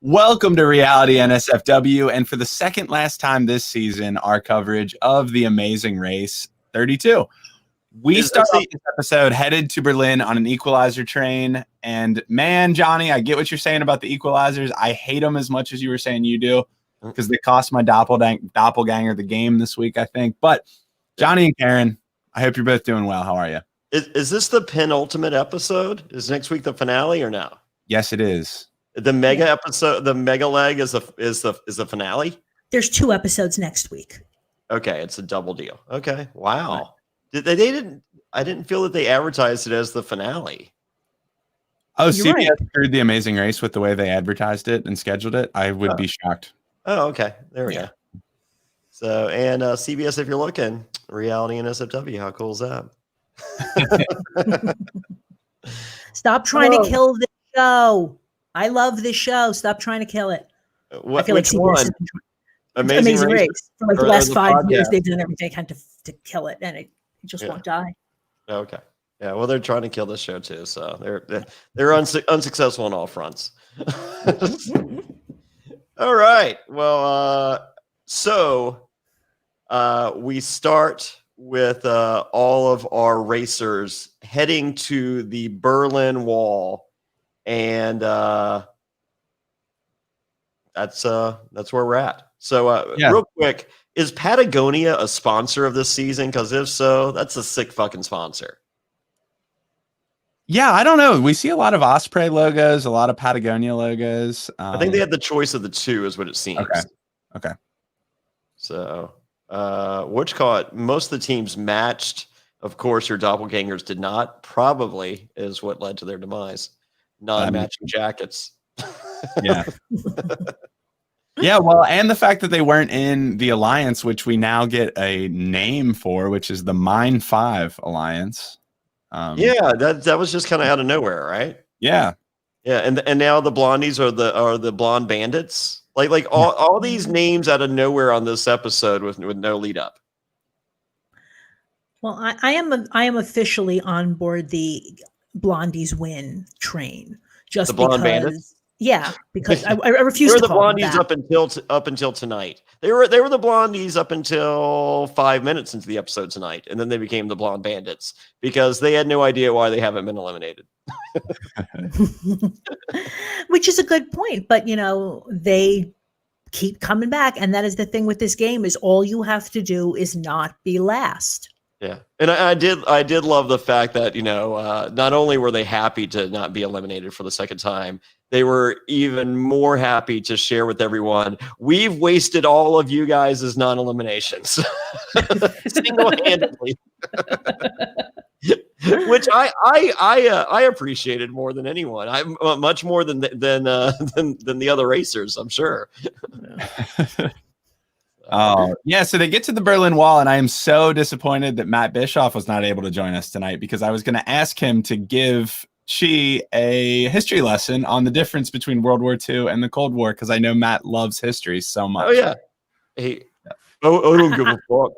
Welcome to Reality NSFW, and for the second last time this season, our coverage of the amazing race 32. We start off this episode headed to Berlin on an equalizer train, and man, Johnny, I get what you're saying about the equalizers. I hate them as much as you were saying you do, because they cost my doppelganger the game this week, I think. But Johnny and Karen, I hope you're both doing well. How are you? Is this the penultimate episode? Is next week the finale or no? Yes, it is. The mega episode, the mega leg is the finale. There's 2 episodes next week. Okay, it's a double deal. Okay, wow. Right. I didn't feel that they advertised it as the finale. Oh, CBS screwed the Amazing Race with the way they advertised it and scheduled it. I would be shocked. Oh, okay. There we go. So, and CBS, if you're looking, Reality NSFW, how cool is that? Stop trying to kill this show. I love this show. Stop trying to kill it. I feel like CBS Amazing Race. For like the last 5 years, they've done everything they can to kill it, and it just won't die. Okay. Yeah. Well, they're trying to kill this show too, so they're unsuccessful on all fronts. All right. Well, so we start with all of our racers heading to the Berlin Wall. And that's where we're at. So real quick, is Patagonia a sponsor of this season? Because if so, that's a sick fucking sponsor. Yeah, I don't know. We see a lot of Osprey logos, a lot of Patagonia logos. I think they had the choice of the two, is what it seems. Okay. So most of the teams matched. Of course, your doppelgangers did not. Probably is what led to their demise. Non-matching jackets. Yeah. Yeah, well, and the fact that they weren't in the Alliance, which we now get a name for, which is the Mine 5 Alliance. That was just kind of out of nowhere, right? Yeah. Yeah, and now the Blondies are the blonde bandits. Like all these names out of nowhere on this episode with no lead up. Well, I am officially on board the Blondies win train. Just the blonde because, bandits? Yeah, because I refuse to call call them the Blondies up until tonight. They were the Blondies up until 5 minutes into the episode tonight, and then they became the blonde bandits because they had no idea why they haven't been eliminated. Which is a good point, but they keep coming back, and that is the thing with this game: is all you have to do is not be last. Yeah, and I did love the fact that not only were they happy to not be eliminated for the second time, they were even more happy to share with everyone, we've wasted all of you guys as non-eliminations single-handedly, which I appreciated more than anyone. I much more than the other racers, I'm sure. Oh, yeah. So they get to the Berlin Wall, and I am so disappointed that Matt Bischoff was not able to join us tonight, because I was going to ask him to give Chi a history lesson on the difference between World War II and the Cold War, because I know Matt loves history so much. Oh, yeah. I don't give a fuck.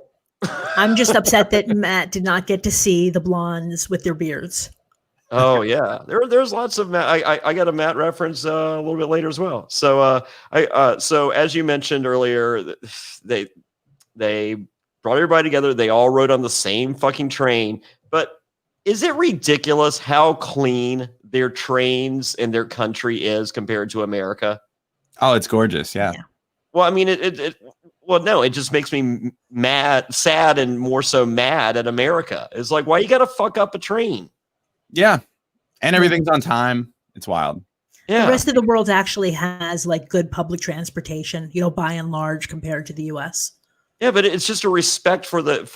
I'm just upset that Matt did not get to see the blondes with their beards. Oh yeah, there's lots of Matt. I got a Matt reference a little bit later as well. So so as you mentioned earlier, they brought everybody together. They all rode on the same fucking train. But is it ridiculous how clean their trains in their country is compared to America? Oh, it's gorgeous. Yeah. Well, I mean, it just makes me sad, and more so mad at America. It's like, why you got to fuck up a train? Yeah. And everything's on time. It's wild. Yeah. The rest of the world actually has like good public transportation, by and large, compared to the US. Yeah, but it's just a respect for the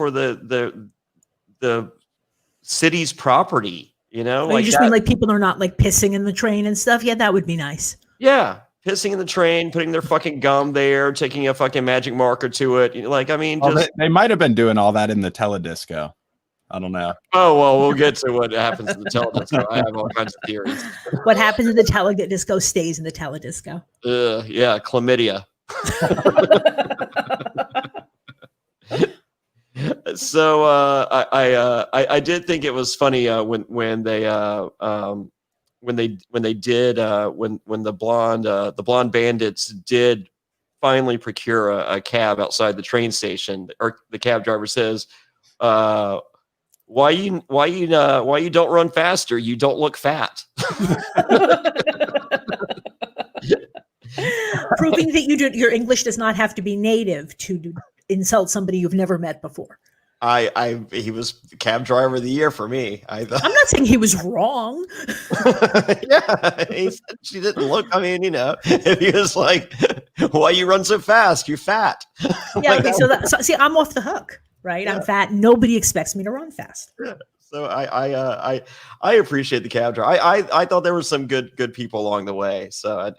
city's property, Oh, you just mean like people are not like pissing in the train and stuff? Yeah, that would be nice. Yeah. Pissing in the train, putting their fucking gum there, taking a fucking magic marker to it. They might have been doing all that in the Teledisco. I don't know. Oh, well, we'll get to what happens in the Teledisco. I have all kinds of theories. What happens in the Teledisco stays in the Teledisco. Yeah, chlamydia. So I did think it was funny when the blonde bandits did finally procure a cab outside the train station, or the cab driver says, why you don't run faster? You don't look fat. Proving that your English does not have to be native to insult somebody you've never met before. He was the cab driver of the year for me. I'm not saying he was wrong. Yeah, he said she didn't look. I mean, if he was like, "Why you run so fast? You fat." Yeah. Okay. So see, I'm off the hook, right? Yeah. I'm fat. Nobody expects me to run fast. Yeah. So I appreciate the cab driver. I thought there were some good people along the way. So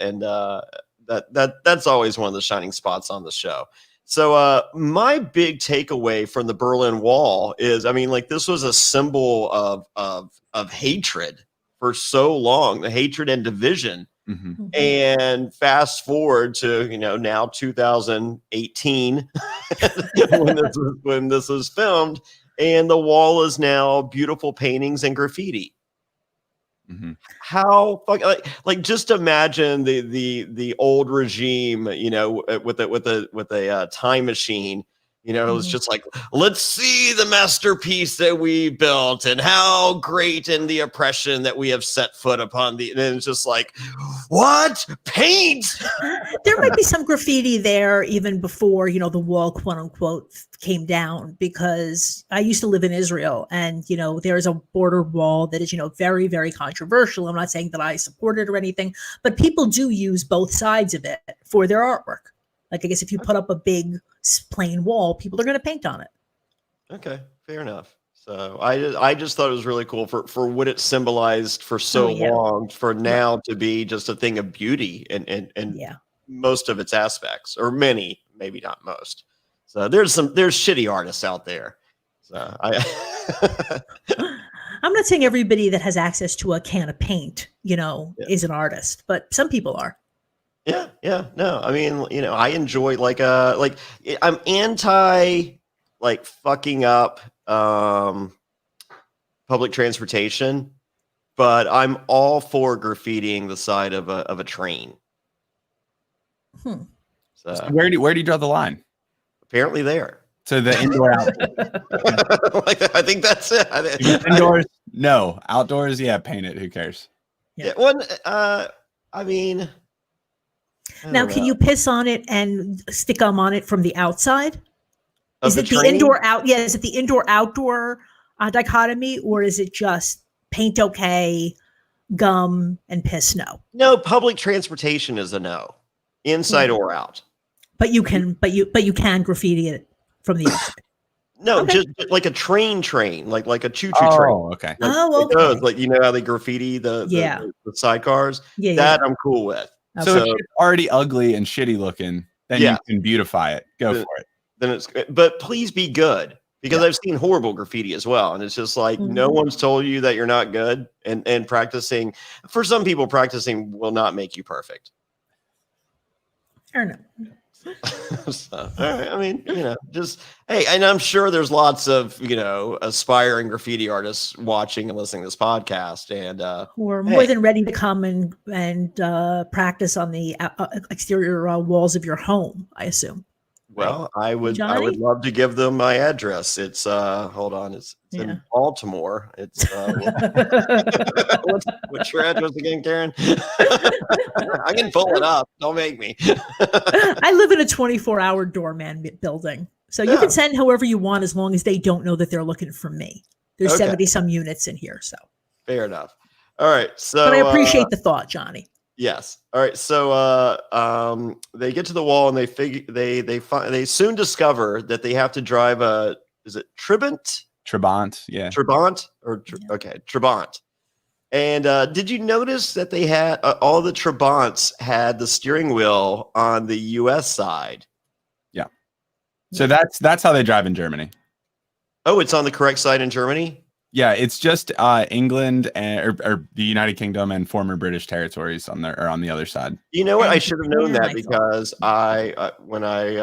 that's always one of the shining spots on the show. So my big takeaway from the Berlin Wall is, I mean, like, this was a symbol of hatred for so long, the hatred and division. Mm-hmm. And fast forward to now 2018 when this was filmed, and the wall is now beautiful paintings and graffiti. Mm-hmm. How like just imagine the old regime, with a time machine. It was just like, let's see the masterpiece that we built and how great in the oppression that we have set foot upon and it's just like, what? Paint? There might be some graffiti there even before, the wall, quote unquote, came down, because I used to live in Israel, and, there's a border wall that is, very, very controversial. I'm not saying that I support it or anything, but people do use both sides of it for their artwork. Like, I guess if you put up a big plain wall, people are going to paint on it. Okay, fair enough. So I just thought it was really cool for what it symbolized for so long, for now to be just a thing of beauty and most of its aspects, or many, maybe not most. So there's shitty artists out there. So I'm not saying everybody that has access to a can of paint, is an artist, but some people are. Yeah. No, I mean, I enjoy I'm anti fucking up public transportation, but I'm all for graffitiing the side of a train. So where do you draw the line? Apparently there. So the indoor outdoor. I think that's it. Indoors, no. Outdoors, yeah, paint it. Who cares? Yeah. I mean. Now, can you piss on it and stick gum on it from the outside? Is it the indoor out? Yeah, is it the indoor outdoor dichotomy, or is it just paint okay, gum and piss no? No, public transportation is a no, inside or out. But you can graffiti it from the outside. No, okay. Just like a train, like a choo-choo train. Oh, okay. Like how they graffiti the sidecars. Yeah, I'm cool with. Okay. So if it's already ugly and shitty looking, then you can beautify it. Go for it. Then but please be good, because I've seen horrible graffiti as well, and it's just like no one's told you that you're not good, and practicing. For some people, practicing will not make you perfect. Fair enough. So, I mean, just hey, and I'm sure there's lots of aspiring graffiti artists watching and listening to this podcast, and who are more than ready to come and practice on the exterior walls of your home, I assume. Well, I would love to give them my address. It's hold on, it's in Baltimore. It's what's your address again, Karen? I can pull it up. Don't make me. I live in a 24-hour doorman building, so you can send however you want, as long as they don't know that they're looking for me. There's 70 some units in here, so fair enough. All right, so but I appreciate the thought, Johnny. Yes. All right. So they get to the wall, and they soon discover that they have to drive is it Trabant? Trabant, yeah. Trabant Trabant. And did you notice that they had all the Trabants had the steering wheel on the U.S. side? Yeah. So that's how they drive in Germany. Oh, it's on the correct side in Germany? Yeah, it's just England or the United Kingdom and former British territories on the other side. You know what? And I should have known Japan, that I because when I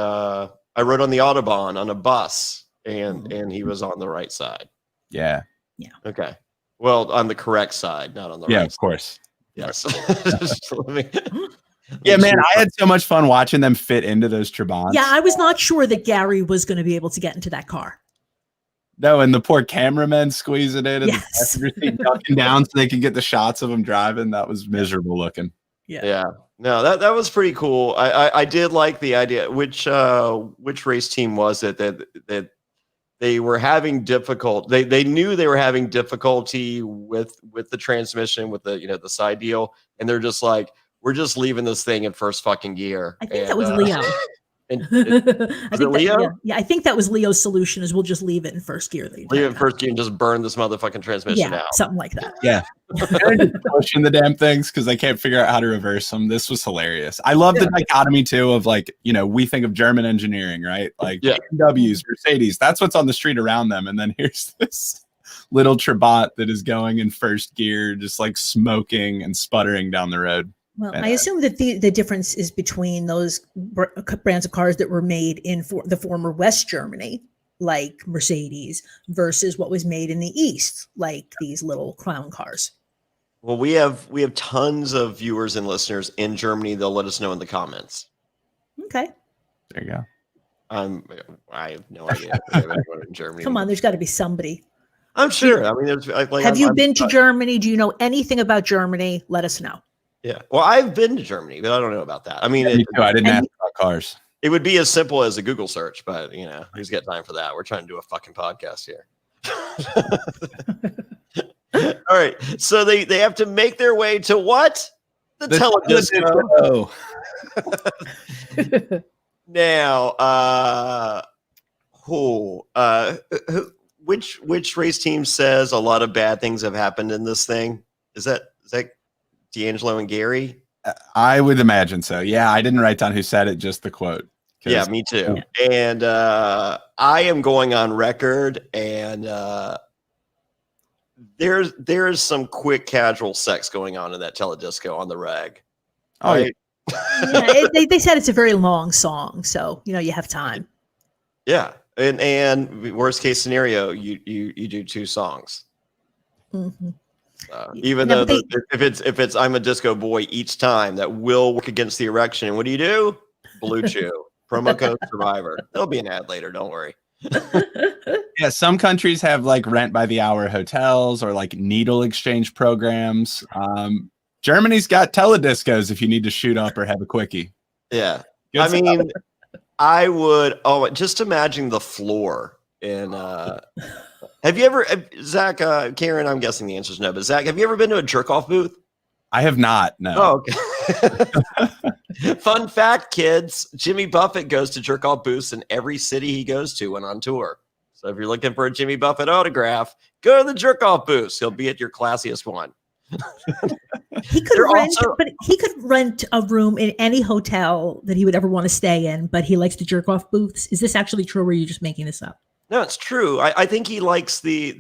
rode on the Autobahn on a bus and he was on the right side. Yeah. Okay. Well, on the correct side, not on the Yeah, right of course. Yes. Yeah, man, I had so much fun watching them fit into those Trabants. Yeah, I was not sure that Gary was going to be able to get into that car. No, and the poor cameraman squeezing in and Yes. the passenger seat ducking down so they could get the shots of him driving. That was miserable looking. Yeah. No, that was pretty cool. I did like the idea. Which race team was it that they were having they knew they were having difficulty with the transmission, with the side deal, and they're just like, we're just leaving this thing in first fucking gear. I think that was Leo. Leo? I think that was Leo's solution is we'll just leave it in first gear. Leave it in first gear and just burn this motherfucking transmission out. Something like that. Yeah. Pushing the damn things because they can't figure out how to reverse them. This was hilarious. I love the dichotomy too of like, we think of German engineering, right? Like BMWs, Mercedes, that's what's on the street around them. And then here's this little Trabant that is going in first gear, just like smoking and sputtering down the road. Well, I assume that the difference is between those brands of cars that were made in the former West Germany, like Mercedes, versus what was made in the East, like these little clown cars. Well, we have tons of viewers and listeners in Germany. They'll let us know in the comments. Okay. There you go. I have no idea if we have anyone in Germany. Come on, there's got to be somebody. I'm sure. I mean, there's have you been to Germany? Do you know anything about Germany? Let us know. Yeah. Well, I've been to Germany, but I don't know about that. I mean, me too. I didn't ask about cars. It would be as simple as a Google search, but who's got time for that? We're trying to do a fucking podcast here. All right. So they have to make their way to what? The Teledisco. Now, which race team says a lot of bad things have happened in this thing? Is that D'Angelo and Gary? I would imagine so. Yeah, I didn't write down who said it, just the quote. Yeah, me too. And I am going on record, and there's some quick casual sex going on in that Teledisco on the rag. Oh, right? They said it's a very long song, so you have time. Yeah, and worst case scenario, you do 2 songs. Mm-hmm. Even though if it's I'm a disco boy each time, that will work against the erection. And what do? Blue Chew. Promo code Survivor. There'll be an ad later. Don't worry. Yeah, some countries have like rent by the hour hotels or like needle exchange programs. Germany's got telediscos if you need to shoot up or have a quickie. Yeah. I mean, I would just imagine the floor in have you ever, Zach, Karen, I'm guessing the answer is no, but Zach, have you ever been to a jerk-off booth? I have not, no. Oh, okay. Fun fact, kids, Jimmy Buffett goes to jerk-off booths in every city he goes to when on tour. So if you're looking for a Jimmy Buffett autograph, go to the jerk-off booths. He'll be at your classiest one. He could rent a room in any hotel that he would ever want to stay in, but he likes to jerk off booths. Is this actually true, or are you just making this up? No, it's true. I think he likes the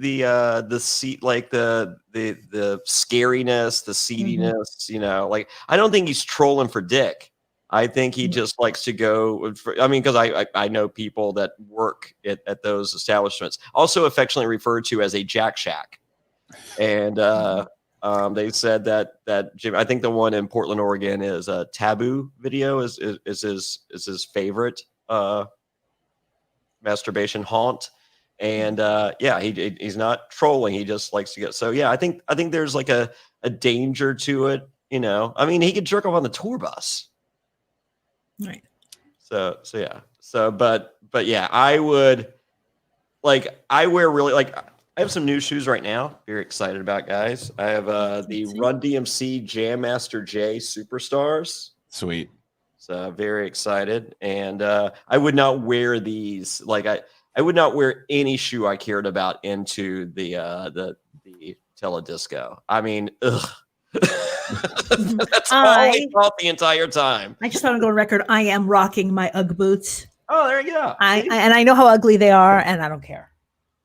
seat, like the scariness, the seediness. Like I don't think he's trolling for dick. I think he just likes to go. Because I know people that work at those establishments, also affectionately referred to as a Jack Shack, and they said that Jim. I think the one in Portland, Oregon, is a Taboo video is his favorite masturbation haunt. And he's not trolling. He just likes to get. So yeah, I think there's like a danger to it. I mean, he could jerk off on the tour bus. Right. So yeah. So but yeah, I would I wear really I have some new shoes right now. Very excited about, guys. I have the Run DMC Jam Master J Superstars. Sweet. So very excited. And I would not wear these. I would not wear any shoe I cared about into the Teledisco. I mean, ugh. That's all I thought the entire time. I just want to go on record. I am rocking my UGG boots. Oh, there you go. And I know how ugly they are, and I don't care.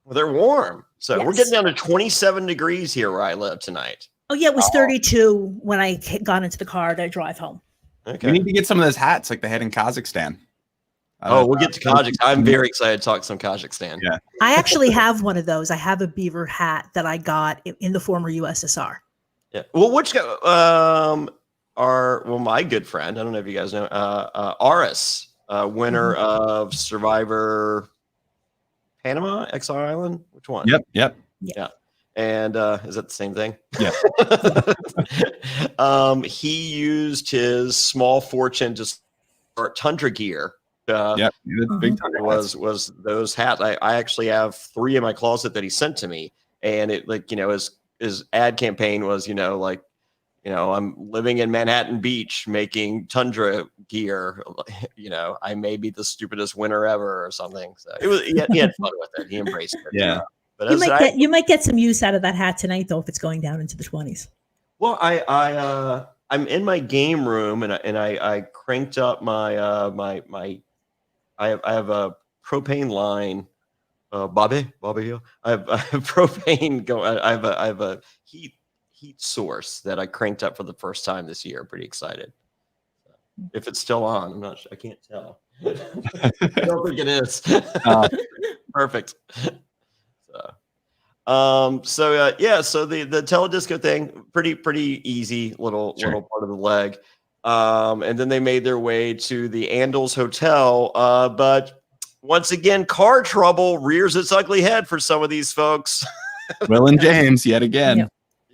Well, they're warm. So we're getting down to 27 degrees here where I live tonight. Oh yeah, it was 32 when I got into the car to drive home. Okay. We need to get some of those hats like they had in Kazakhstan. We'll get to Kazakhstan. I'm very excited to talk some Kazakhstan. Yeah. I actually have one of those. I have a beaver hat that I got in the former USSR. Yeah. Well, my good friend, I don't know if you guys know, Aris, winner of Survivor Panama, XR Island. Which one? Yep. Yeah. And is that the same thing? Yeah. He used his small fortune to start Tundra gear. Big Tundra was those hats. I actually have 3 in my closet that he sent to me, and it his ad campaign was I'm living in Manhattan Beach making Tundra gear. I may be the stupidest winner ever or something. So he had fun with it. He embraced it. Yeah. But you might get some use out of that hat tonight, though, if it's going down into the 20s. Well, I'm in my game room and I cranked up my I have a propane line, Bobby here. I have propane going. I have a heat source that I cranked up for the first time this year. I'm pretty excited. If it's still on, I'm not sure. I can't tell. I don't think it is. Perfect. So the Teledisco thing, pretty easy little part of the leg. And then they made their way to the Andals Hotel. But once again, car trouble rears its ugly head for some of these folks. Will and James yet again.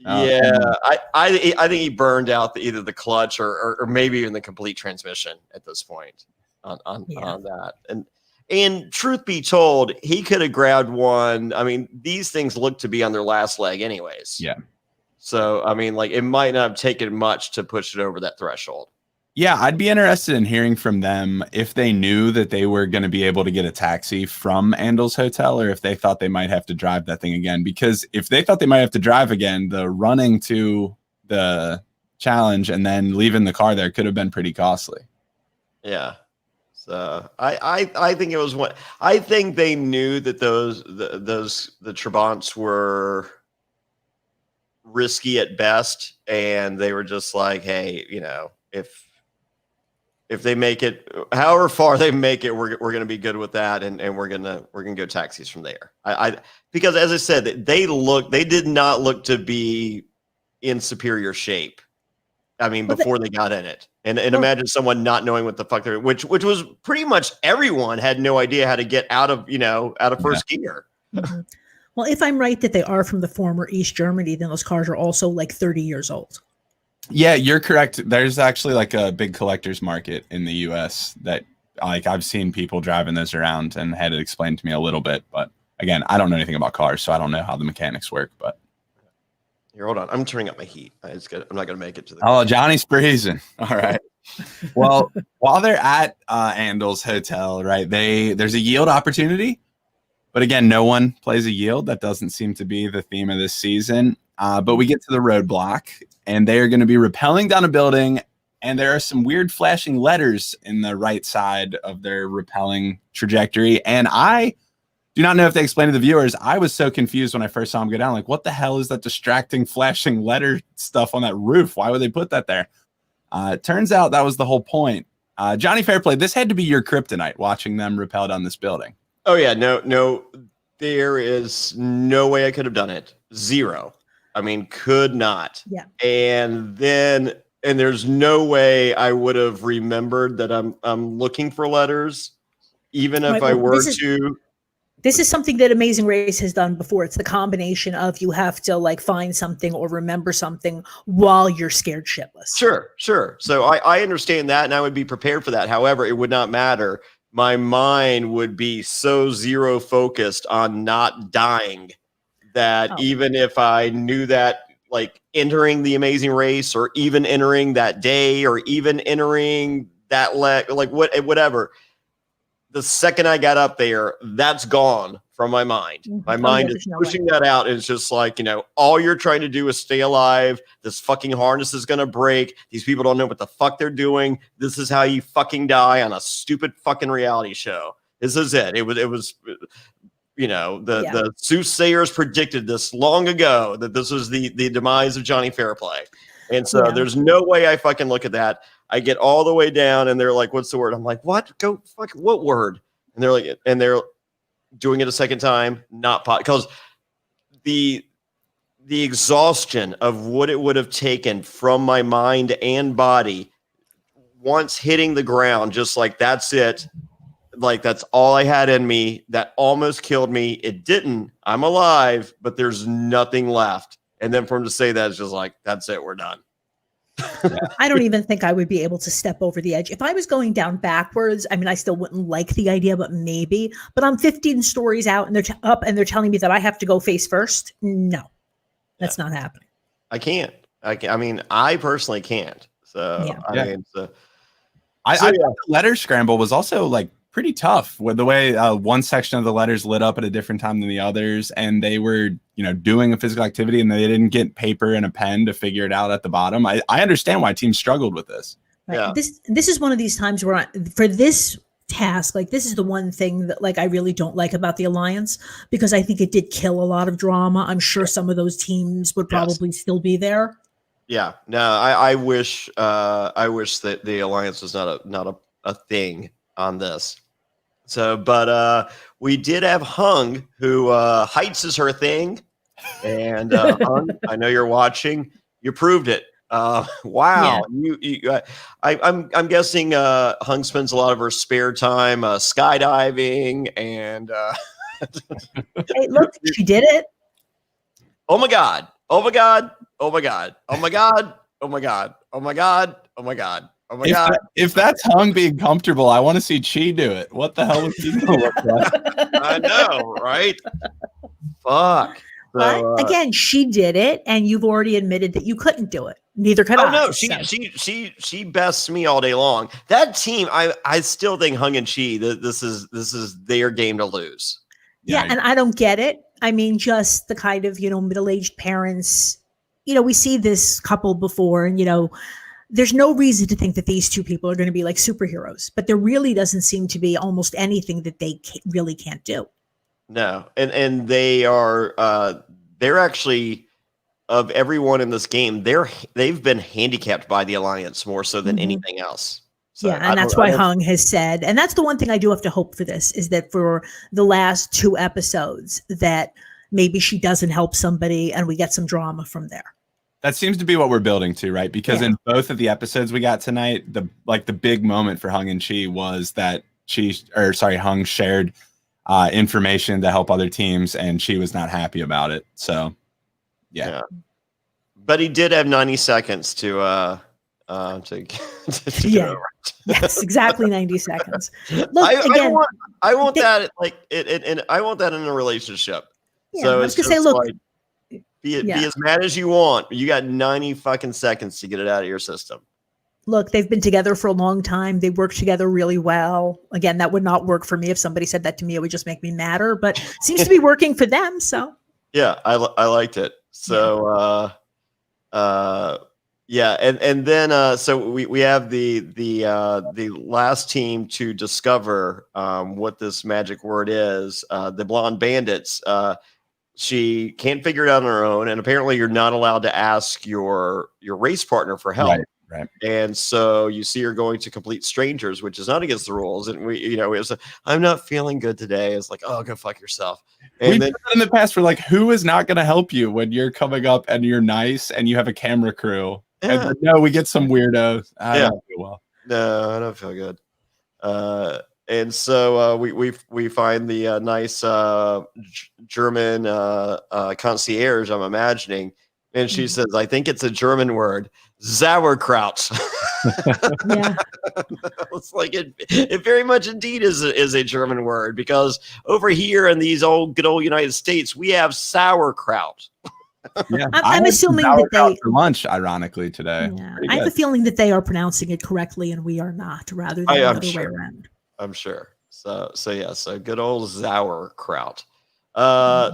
I think he burned out either the clutch or maybe even the complete transmission at this point on that. And truth be told, he could have grabbed one. I mean, these things look to be on their last leg anyways. Yeah. So, I mean, it might not have taken much to push it over that threshold. Yeah, I'd be interested in hearing from them if they knew that they were going to be able to get a taxi from Andals Hotel or if they thought they might have to drive that thing again. Because if they thought they might have to drive again, the running to the challenge and then leaving the car there could have been pretty costly. Yeah. So I think it was I think they knew that the Trabants were risky at best, and they were just like, hey, if they make it, however far they make it, we're going to be good with that, and we're gonna go taxis from there. Because as I said, they did not look to be in superior shape. I mean, before they got in it, and imagine someone not knowing what the fuck they're, which was pretty much everyone had no idea how to get out of first gear. Mm-hmm. Well, if I'm right that they are from the former East Germany, then those cars are also like 30 years old. Yeah, you're correct. There's actually like a big collector's market in the U.S. that I've seen people driving those around and had it explained to me a little bit. But again, I don't know anything about cars, so I don't know how the mechanics work. But here, hold on. I'm turning up my heat. I'm not going to make it to the. Oh, Johnny's freezing. All right. Well, while they're at Andals Hotel, right, there's a yield opportunity. But again, no one plays a yield. That doesn't seem to be the theme of this season. But we get to the roadblock, and they are going to be rappelling down a building, and there are some weird flashing letters in the right side of their rappelling trajectory. And I do not know if they explained to the viewers. I was so confused when I first saw them go down. Like, what the hell is that distracting flashing letter stuff on that roof? Why would they put that there? It turns out that was the whole point. Johnny Fairplay, this had to be your kryptonite, watching them rappel down this building. Oh, yeah. No, there is no way I could have done it. Zero. I mean, could not. Yeah. And there's no way I would have remembered that I'm looking for letters, even if I were to. This is something that Amazing Race has done before. It's the combination of you have to find something or remember something while you're scared shitless. Sure. So I understand that, and I would be prepared for that. However, it would not matter. My mind would be so zero focused on not dying that even if I knew that, entering the Amazing Race or even entering that day or even entering that whatever, the second I got up there, that's gone from my mind. My mind is pushing that out. It's just all you're trying to do is stay alive. This fucking harness is going to break. These people don't know what the fuck they're doing. This is how you fucking die on a stupid fucking reality show. This is it. It was the soothsayers predicted this long ago, that this was the demise of Johnny Fairplay. And so there's no way I fucking look at that. I get all the way down and they're like, what's the word? I'm like, what? Go fuck, what word? And they're like, and they're doing it a second time, not because the exhaustion of what it would have taken from my mind and body once hitting the ground, just like, that's it. Like, that's all I had in me. That almost killed me. It didn't. I'm alive, but there's nothing left. And then for him to say that, it's just like, that's it. We're done. I don't even think I would be able to step over the edge. If I was going down backwards, I mean, I still wouldn't like the idea, but maybe. But I'm 15 stories out and they're up and they're telling me that I have to go face first. No, that's not happening. I can't. I mean, I personally can't. So, I mean, I thought the letter scramble was also like pretty tough with the way one section of the letters lit up at a different time than the others. And they were, doing a physical activity and they didn't get paper and a pen to figure it out at the bottom. I understand why teams struggled with this. Right. Yeah. This is one of these times where for this task, like, this is the one thing that, like, I really don't like about the Alliance, because I think it did kill a lot of drama. I'm sure some of those teams would probably still be there. Yeah, no, I wish that the Alliance was not a thing on this. So, but we did have Hung, who heights is her thing, and Hung, I know you're watching. You proved it. Wow, I'm guessing Hung spends a lot of her spare time skydiving and. Hey, look, she did it. Oh my God. Oh my God. Oh my God. Oh my God. Oh my God. Oh my God. Oh my God. Oh my God. If that's Hung being comfortable, I want to see Chi do it. What the hell was he going to look like? I know, right? Fuck. So, but again, she did it, and you've already admitted that you couldn't do it. Neither could I. Oh no, she bests me all day long. That team, I still think Hung and Chi, this is their game to lose. Yeah, and I don't get it. I mean, just the kind of, middle-aged parents, we see this couple before, and, there's no reason to think that these two people are going to be like superheroes, but there really doesn't seem to be almost anything that they really can't do. No. And they are, they're actually, of everyone in this game, they've been handicapped by the Alliance more so than anything else. So and that's why Hung has said, and that's the one thing I do have to hope for this, is that for the last 2 episodes, that maybe she doesn't help somebody and we get some drama from there. That seems to be what we're building to, right? Because in both of the episodes we got tonight, the big moment for Hung and Chi was that Hung shared information to help other teams, and Chi was not happy about it. So, yeah. But he did have 90 seconds to get over it. Yes, exactly 90 seconds. Look, I want that I want that in a relationship. Yeah, so I was gonna say, look, be as mad as you want, but you got 90 fucking seconds to get it out of your system. Look, they've been together for a long time. They work together really well. Again, that would not work for me. If somebody said that to me, it would just make me madder, but seems to be working for them. So yeah, I liked it. So and then so we have the last team to discover what this magic word is. The blonde bandits. She can't figure it out on her own, and apparently you're not allowed to ask your race partner for help. Right. And so you see her going to complete strangers, which is not against the rules. And it was I'm not feeling good today. It's like, oh, go fuck yourself. And then in the past, we're like, who is not going to help you when you're coming up and you're nice and you have a camera crew? Yeah. And then, no, we get some weirdos. I don't feel well. No, I don't feel good. And so we find the nice German concierge, I'm imagining, and she says, "I think it's a German word, sauerkraut." Yeah, it's like it very much indeed is a German word, because over here in these good old United States, we have sauerkraut. Yeah, I'm assuming that they for lunch, ironically, today. Yeah. I have a feeling that they are pronouncing it correctly and we are not, rather than the other way around. I'm sure. So good old sauerkraut.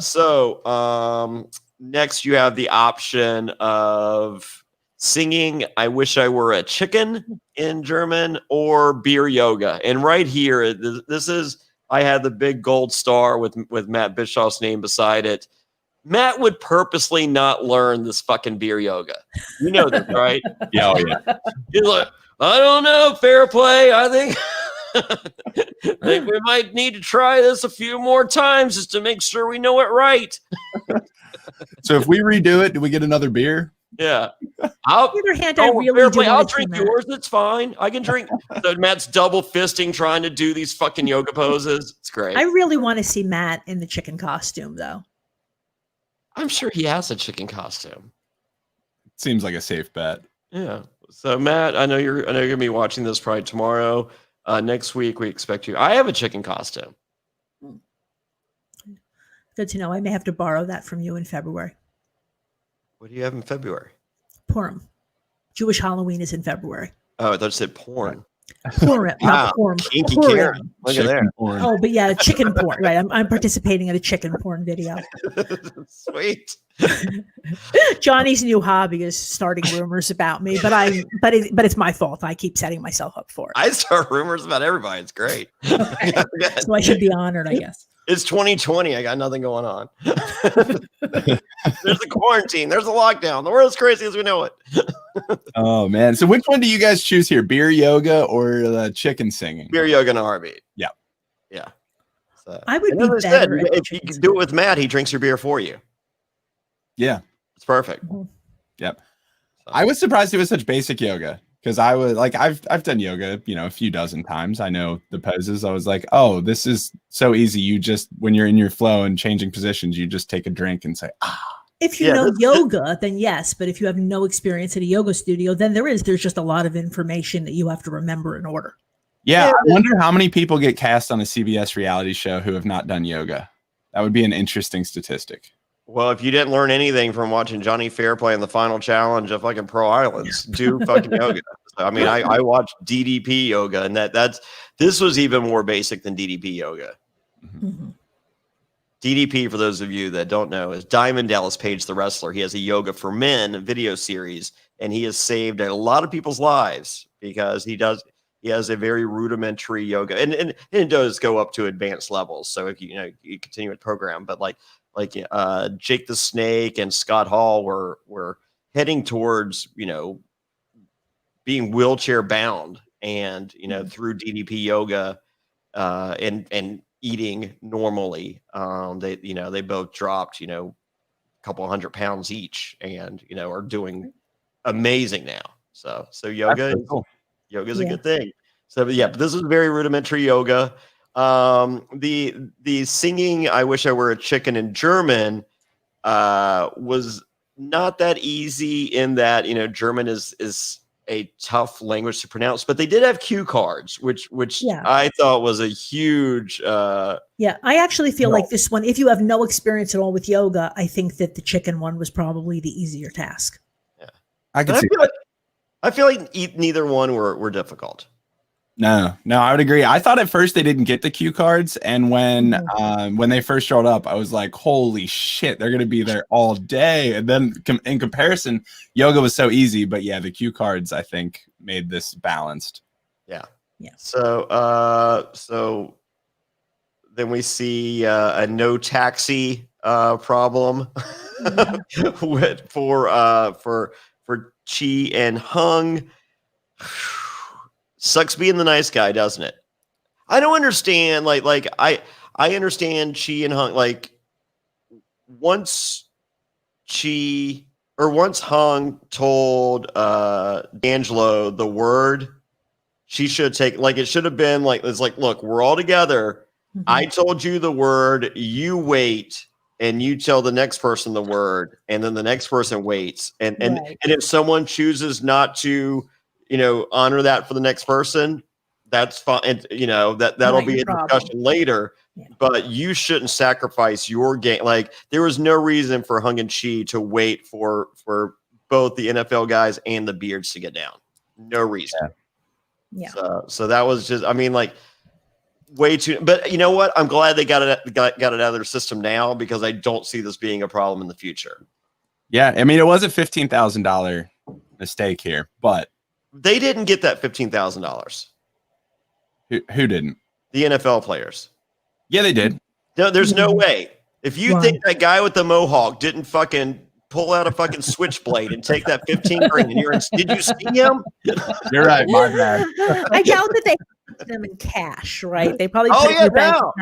So next you have the option of singing "I Wish I Were a Chicken" in German, or beer yoga. And right here, this is I had the big gold star with Matt Bischoff's name beside it. Matt would purposely not learn this fucking beer yoga. You know that, right? Yeah, oh, yeah. He's like, I don't know, fair play. I think we might need to try this a few more times just to make sure we know it right. So if we redo it, do we get another beer? Yeah. On the other hand, I really do. I'll drink yours. It's fine. I can drink. So Matt's double fisting trying to do these fucking yoga poses. It's great. I really want to see Matt in the chicken costume, though. I'm sure he has a chicken costume. Seems like a safe bet. Yeah. So Matt, I know you're gonna be watching this probably tomorrow. Next week we expect you. I have a chicken costume. Good to know. I may have to borrow that from you in February. What do you have in February? Purim. Jewish Halloween is in February. Oh, I thought you said porn. Purim, not Purim. Kinky Purim. Karen. Look at there. Porn. Oh, but yeah, chicken porn. Right. I'm participating in a chicken porn video. Sweet. Johnny's new hobby is starting rumors about me, but it's my fault. I keep setting myself up for it. I start rumors about everybody. It's great. So I should be honored, I guess. It's 2020. I got nothing going on. There's a quarantine. There's a lockdown. The world's crazy as we know it. Oh, man. So which one do you guys choose here? Beer yoga or the chicken singing? Beer yoga and a heartbeat. Yeah. Yeah. So, I would be better. If you can do it with Matt, he drinks your beer for you. Yeah. It's perfect. Yep. So. I was surprised it was such basic yoga. Because I was like, I've done yoga, a few dozen times. I know the poses. I was like, oh, this is so easy. You just, when you're in your flow and changing positions, you just take a drink and say, ah. If you know yoga, then yes. But if you have no experience at a yoga studio, then there's just a lot of information that you have to remember in order. Yeah. I wonder how many people get cast on a CBS reality show who have not done yoga. That would be an interesting statistic. Well, if you didn't learn anything from watching Johnny Fairplay in the final challenge of fucking Pro Islands, do fucking yoga. I mean, I watched DDP yoga, and this was even more basic than DDP yoga. Mm-hmm. DDP, for those of you that don't know, is Diamond Dallas Page, the wrestler. He has a yoga for men video series, and he has saved a lot of people's lives because he has a very rudimentary yoga, and it does go up to advanced levels. So if you continue with program, but like Jake the Snake and Scott Hall were heading towards, being wheelchair bound and, through DDP yoga, and eating normally. They both dropped, a couple 100 pounds each and, are doing amazing now. So yoga is a good thing. So, but this is very rudimentary yoga. The singing "I Wish I Were a Chicken" in German was not that easy in that German is a tough language to pronounce, but they did have cue cards, which I thought was a huge I actually feel like this one, if you have no experience at all with yoga, I think that the chicken one was probably the easier task. Yeah, I feel like neither one were difficult. No, I would agree. I thought at first they didn't get the cue cards, and when they first showed up, I was like, "Holy shit, they're gonna be there all day!" And then in comparison, yoga was so easy, but yeah, the cue cards I think made this balanced. Yeah. So then we see a no taxi problem for Chi and Hung. Sucks being the nice guy, doesn't it? I don't understand. I understand Chi and Hung. Like once Hung told D'Angelo the word, she should take. Like it should have been like it's like, look, we're all together. Mm-hmm. I told you the word. You wait, and you tell the next person the word, and then the next person waits. And if someone chooses not to, honor that for the next person, that's fine. And that'll be a discussion later, but you shouldn't sacrifice your game. Like there was no reason for Hung and Chi to wait for both the NFL guys and the Beards to get down. No reason. Yeah. So that was just, way too, but you know what? I'm glad they got it out of their system now because I don't see this being a problem in the future. Yeah. It was a $15,000 mistake here, but they didn't get that $15,000. Who didn't? The NFL players. Yeah, they did. No, there's no way. If you think that guy with the mohawk didn't fucking pull out a fucking switchblade and take that 15 grand, did you see him? You're right, my bad. I doubt that they them in cash, right? They probably Bill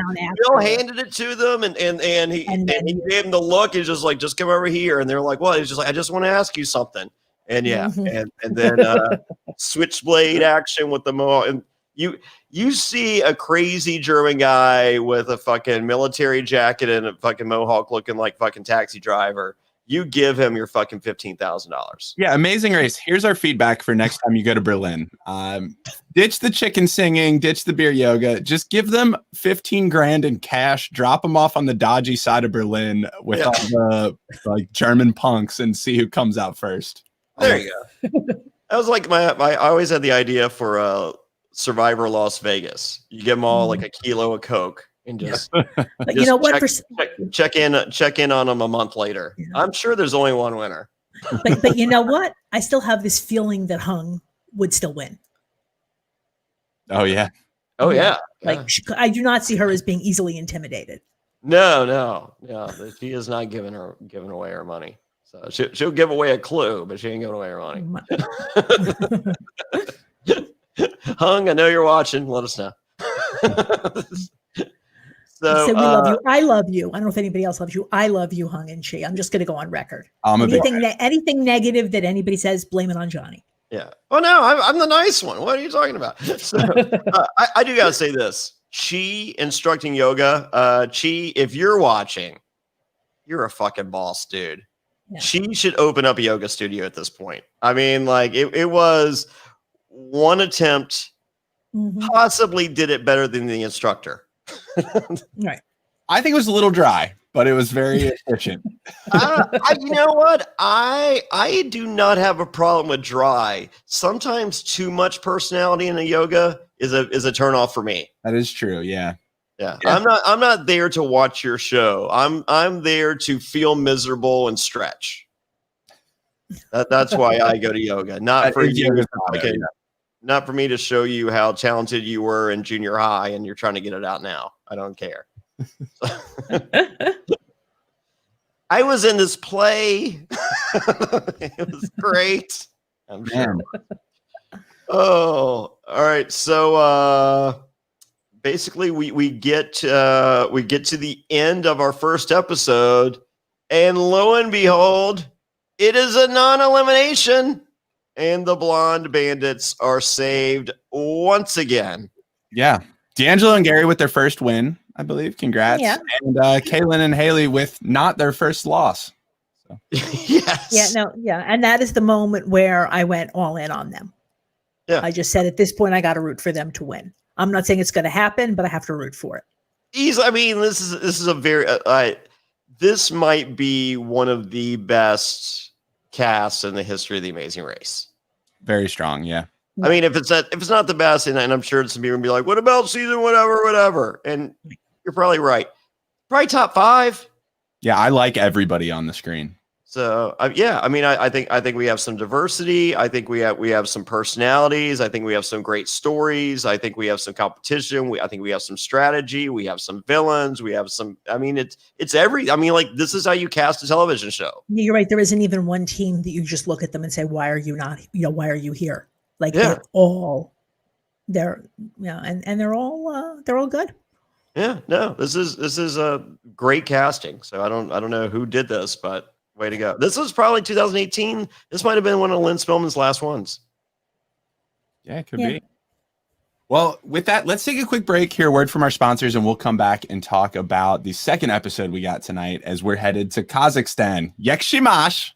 handed it to them, and he gave him the look. He's just like, just come over here, and they're like, "What?" He's just like, "I just want to ask you something." And and then switchblade action with the mohawk, and you see a crazy German guy with a fucking military jacket and a fucking mohawk, looking like fucking Taxi Driver. You give him your fucking $15,000. Yeah, Amazing Race. Here's our feedback for next time you go to Berlin. Ditch the chicken singing, ditch the beer yoga. Just give them 15 grand in cash. Drop them off on the dodgy side of Berlin with all the like German punks and see who comes out first. There you go. That was like I always had the idea for Survivor Las Vegas. You give them all like a kilo of Coke. And just, but you know what? Check in on them a month later. Yeah. I'm sure there's only one winner. But you know what? I still have this feeling that Hung would still win. Oh yeah. Like I do not see her as being easily intimidated. No. She is not giving away her money. So she'll give away a clue, but she ain't giving away her money. Hung, I know you're watching. Let us know. So we love you. I love you. I don't know if anybody else loves you. I love you, Hung and Chi. I'm just going to go on record. Anything negative that anybody says, blame it on Johnny. Yeah. Oh no, I'm the nice one. What are you talking about? So, I do gotta say this. Chi instructing yoga. Chi, if you're watching, you're a fucking boss, dude. Yeah. She should open up a yoga studio at this point. I mean, like it was one attempt. Possibly did it better than the instructor. Right. I think it was a little dry, but it was very efficient. You know what? I do not have a problem with dry. Sometimes too much personality in a yoga is a turn off for me. That is true. Yeah. I'm not there to watch your show. I'm there to feel miserable and stretch. That's why I go to yoga. Not for you. Not for me to show you how talented you were in junior high and you're trying to get it out now. I don't care. I was in this play. It was great. I'm sure. Oh, all right. So basically we get to the end of our first episode, and lo and behold, it is a non-elimination. And the blonde bandits are saved once again. Yeah. D'Angelo and Gary with their first win, I believe. Congrats. Yeah. And Kaylin and Haley with not their first loss. So. Yes. Yeah, no, yeah. And that is the moment where I went all in on them. Yeah. I just said at this point, I got to root for them to win. I'm not saying it's going to happen, but I have to root for it. I mean, this is a very, this might be one of the best casts in the history of the Amazing Race. Very strong, yeah. I mean, if it's not the best, and I'm sure some people will be like, "What about season whatever?" And you're probably right. Probably top 5. Yeah, I like everybody on the screen. So I mean, I think we have some diversity. I think we have some personalities. I think we have some great stories. I think we have some competition. I think we have some strategy. We have some villains. We have some. I mean, it's every. I mean, like this is how you cast a television show. You're right. There isn't even one team that you just look at them and say, "Why are you not? Why are you here?" Like they're all, and they're all good. Yeah. No, this is a great casting. So I don't know who did this, but. Way to go. This was probably 2018. This might have been one of Lynn Spillman's last ones. Yeah, it could be. Well, with that, let's take a quick break, hear a word from our sponsors, and we'll come back and talk about the second episode we got tonight as we're headed to Kazakhstan. Yekshimash.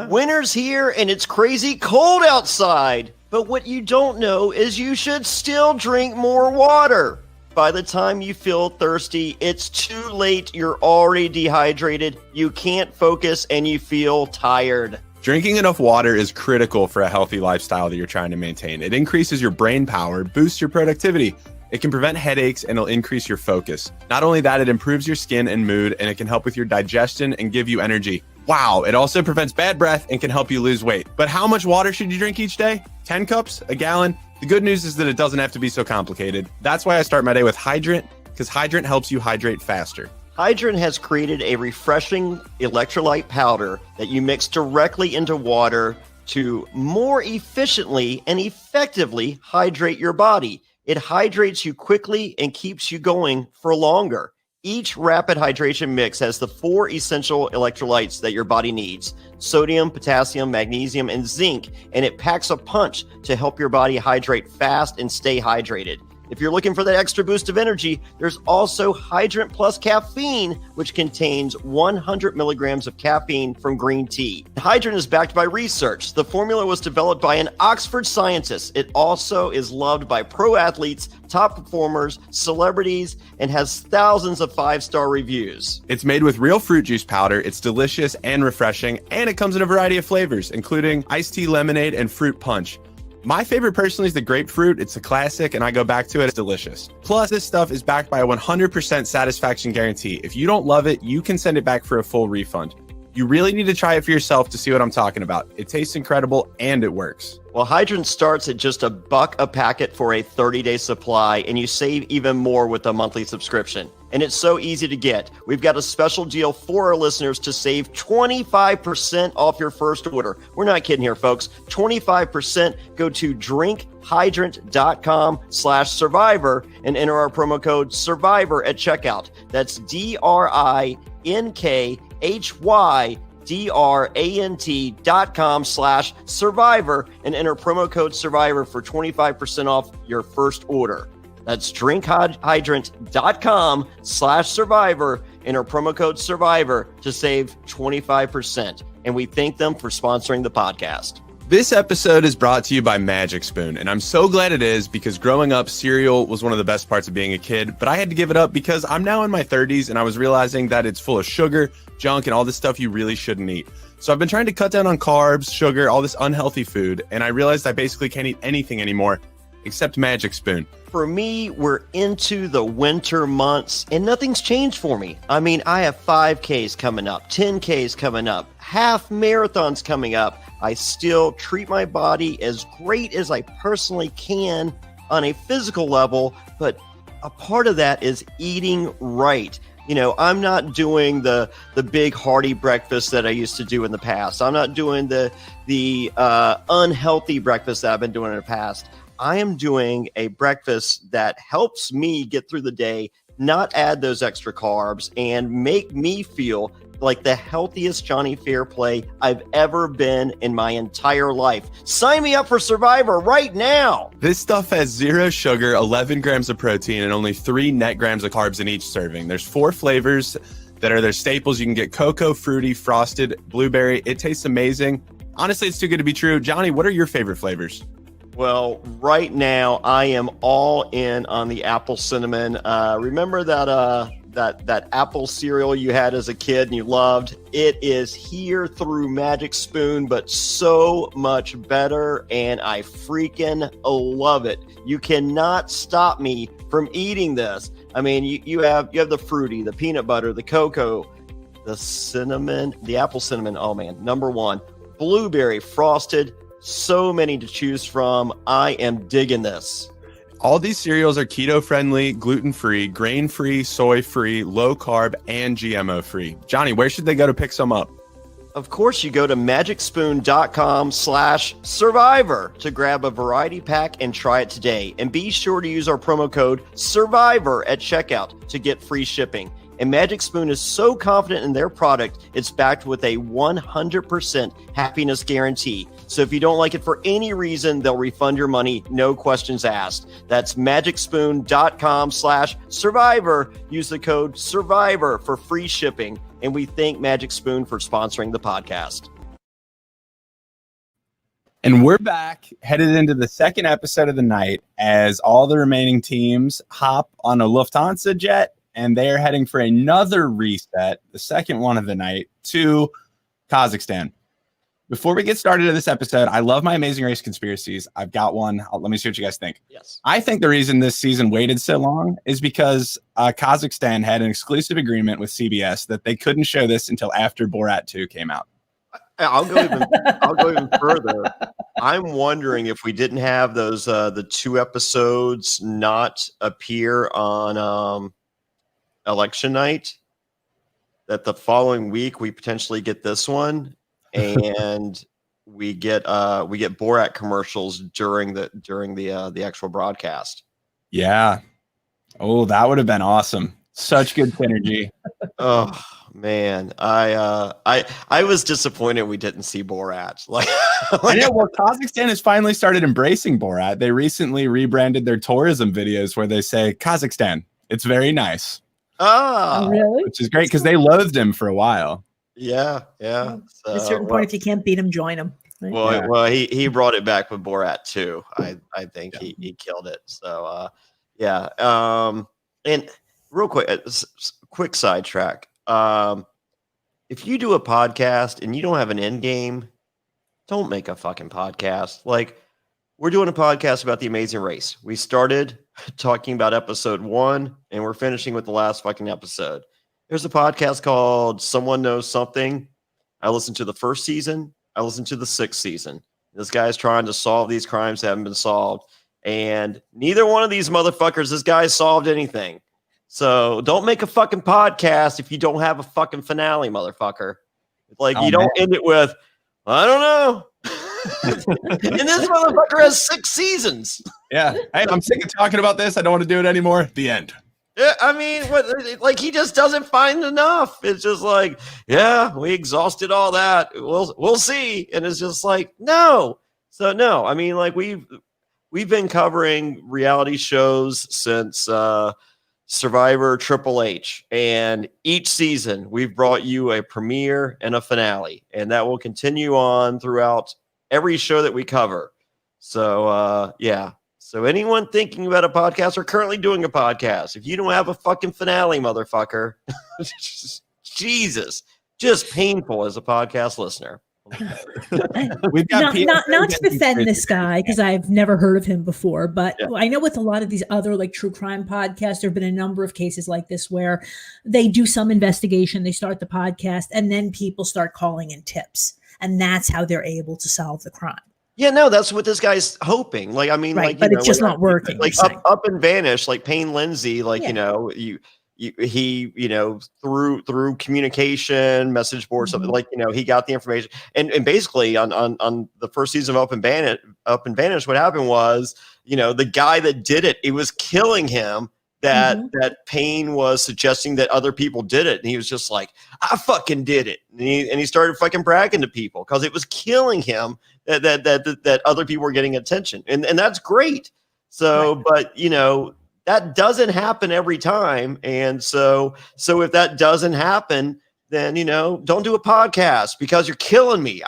Winter's here, and it's crazy cold outside. But what you don't know is you should still drink more water. By the time you feel thirsty, it's too late. You're already dehydrated. You can't focus and you feel tired. Drinking enough water is critical for a healthy lifestyle that you're trying to maintain. It increases your brain power, boosts your productivity. It can prevent headaches and it'll increase your focus. Not only that, it improves your skin and mood, and it can help with your digestion and give you energy. Wow, it also prevents bad breath and can help you lose weight. But how much water should you drink each day? 10 cups? A gallon? The good news is that it doesn't have to be so complicated. That's why I start my day with Hydrant because Hydrant helps you hydrate faster. Hydrant has created a refreshing electrolyte powder that you mix directly into water to more efficiently and effectively hydrate your body. It hydrates you quickly and keeps you going for longer. Each rapid hydration mix has the 4 essential electrolytes that your body needs: sodium, potassium, magnesium, and zinc, and it packs a punch to help your body hydrate fast and stay hydrated. If you're looking for that extra boost of energy, there's also Hydrant Plus Caffeine, which contains 100 milligrams of caffeine from green tea. Hydrant is backed by research. The formula was developed by an Oxford scientist. It also is loved by pro athletes, top performers, celebrities, and has thousands of 5-star reviews. It's made with real fruit juice powder. It's delicious and refreshing, and it comes in a variety of flavors, including iced tea, lemonade, and fruit punch. My favorite personally is the grapefruit. It's a classic and I go back to it. It's delicious. Plus, this stuff is backed by a 100% satisfaction guarantee. If you don't love it, you can send it back for a full refund. You really need to try it for yourself to see what I'm talking about. It tastes incredible and it works. Well, Hydrant starts at just $1 a packet for a 30-day supply, and you save even more with a monthly subscription. And it's so easy to get. We've got a special deal for our listeners to save 25% off your first order. We're not kidding here, folks. 25%. Go to drinkhydrant.com/survivor and enter our promo code SURVIVOR at checkout. That's drinkhydrant.com/survivor and enter promo code SURVIVOR for 25% off your first order. That's drinkhydrant.com/survivor. Enter promo code SURVIVOR to save 25%. And we thank them for sponsoring the podcast. This episode is brought to you by Magic Spoon, and I'm so glad it is because growing up, cereal was one of the best parts of being a kid, but I had to give it up because I'm now in my 30s and I was realizing that it's full of sugar, junk, and all this stuff you really shouldn't eat. So I've been trying to cut down on carbs, sugar, all this unhealthy food, and I realized I basically can't eat anything anymore except Magic Spoon. For me, we're into the winter months and nothing's changed for me. I mean, I have 5Ks coming up, 10Ks coming up, half marathons coming up. I still treat my body as great as I personally can on a physical level, but a part of that is eating right. You know, I'm not doing the big hearty breakfast that I used to do in the past. I'm not doing the unhealthy breakfast that I've been doing in the past. I am doing a breakfast that helps me get through the day, not add those extra carbs, and make me feel like the healthiest Johnny Fairplay I've ever been in my entire life. Sign me up for Survivor right now. This stuff has 0 sugar, 11 grams of protein, and only 3 net grams of carbs in each serving. There's 4 flavors that are their staples. You can get cocoa, fruity, frosted, blueberry. It tastes amazing. Honestly, it's too good to be true. Johnny, what are your favorite flavors? Well, right now I am all in on the apple cinnamon. Remember that apple cereal you had as a kid and you loved? It is here through Magic Spoon, but so much better, and I freaking love it. You cannot stop me from eating this. I mean, you have the fruity, the peanut butter, the cocoa, the cinnamon, the apple cinnamon. Oh man, number 1, blueberry frosted. So many to choose from. I am digging this. All these cereals are keto-friendly, gluten-free, grain-free, soy-free, low-carb, and GMO-free. Johnny, where should they go to pick some up? Of course, you go to magicspoon.com/survivor to grab a variety pack and try it today. And be sure to use our promo code SURVIVOR at checkout to get free shipping. And Magic Spoon is so confident in their product, it's backed with a 100% happiness guarantee. So if you don't like it for any reason, they'll refund your money, no questions asked. That's magicspoon.com/survivor. Use the code SURVIVOR for free shipping. And we thank Magic Spoon for sponsoring the podcast. And we're back, headed into the second episode of the night as all the remaining teams hop on a Lufthansa jet, and they're heading for another reset, the second one of the night, to Kazakhstan. Before we get started in this episode, I love my Amazing Race conspiracies. I've got one. Let me see what you guys think. Yes. I think the reason this season waited so long is because Kazakhstan had an exclusive agreement with CBS that they couldn't show this until after Borat 2 came out. I'll go even further. I'm wondering if we didn't have those the 2 episodes not appear on election night, that the following week we potentially get this one, and we get Borat commercials during the actual broadcast. Yeah. Oh, that would have been awesome. Such good synergy. Oh man, I was disappointed we didn't see Borat. I know. Well, Kazakhstan has finally started embracing Borat. They recently rebranded their tourism videos where they say Kazakhstan. It's very nice. Oh, really? Which is great because they loathed him for a while. Yeah. At a certain point, if you can't beat him, join him. Right? Well, he brought it back with Borat too. I think he killed it. So yeah. And real quick sidetrack. If you do a podcast and you don't have an end game, don't make a fucking podcast. Like, we're doing a podcast about The Amazing Race. We started talking about episode 1 and we're finishing with the last fucking episode. There's a podcast called Someone Knows Something. I listened to the first season. I listened to the 6th season. This guy's trying to solve these crimes that haven't been solved. And neither one of these motherfuckers, this guy solved anything. So don't make a fucking podcast if you don't have a fucking finale, motherfucker. Like, you don't end it with, I don't know. And this motherfucker has 6 seasons. Yeah. Hey, I'm sick of talking about this. I don't want to do it anymore. The end. Yeah, I mean, like, he just doesn't find enough. It's just like, yeah, we exhausted all that. We'll see. And it's just like, no. So no, I mean, like, we've been covering reality shows since Survivor Triple H, and each season we've brought you a premiere and a finale, and that will continue on throughout every show that we cover. So yeah. So anyone thinking about a podcast or currently doing a podcast, if you don't have a fucking finale, motherfucker, Jesus, just painful as a podcast listener. We've got not to defend this guy because I've never heard of him before, but yeah. I know with a lot of these other like true crime podcasts, there have been a number of cases like this where they do some investigation, they start the podcast, and then people start calling in tips, and that's how they're able to solve the crime. Yeah, no, that's what this guy's hoping. Like, I mean, right, like, but it's just not working. Like up and vanish, like Payne Lindsay, like, he through communication, message board, something like, he got the information, and basically on the first season of Up and Vanish, what happened was, the guy that did it was killing him. That Payne was suggesting that other people did it, and he was just like, I fucking did it, and he started fucking bragging to people because it was killing him that other people were getting attention, and that's great. So, right. But that doesn't happen every time, and so if that doesn't happen, then don't do a podcast because you're killing me.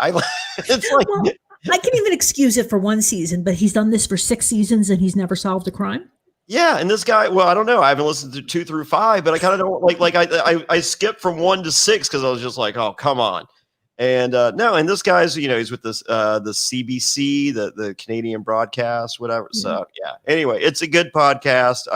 It's like, well, I can even excuse it for one season, but he's done this for 6 seasons and he's never solved a crime. Yeah, and this guy, well, I don't know. I haven't listened to 2 through 5, but I kind of don't like I skipped from 1 to 6 because I was just like, oh, come on. And no, and this guy's, he's with this the CBC, the Canadian broadcast, whatever. Mm-hmm. So yeah. Anyway, it's a good podcast.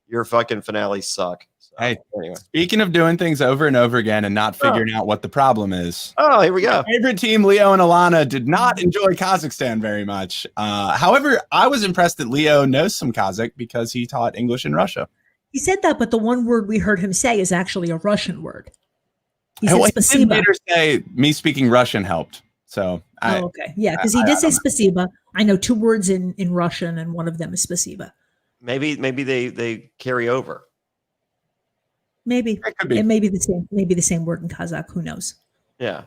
Your fucking finales suck. So, hey, anyway. Speaking of doing things over and over again and not figuring out what the problem is. Oh, here we go. My favorite team, Leo and Alana, did not enjoy Kazakhstan very much. However, I was impressed that Leo knows some Kazakh because he taught English in Russia. He said that, but the one word we heard him say is actually a Russian word. He said I spasiba. did later say me speaking Russian helped. So okay. Yeah, because he did say spasiba. I know 2 words in Russian, and one of them is spasiba. Maybe they carry over. Maybe it may be the same. Maybe the same word in Kazakh. Who knows? Yeah.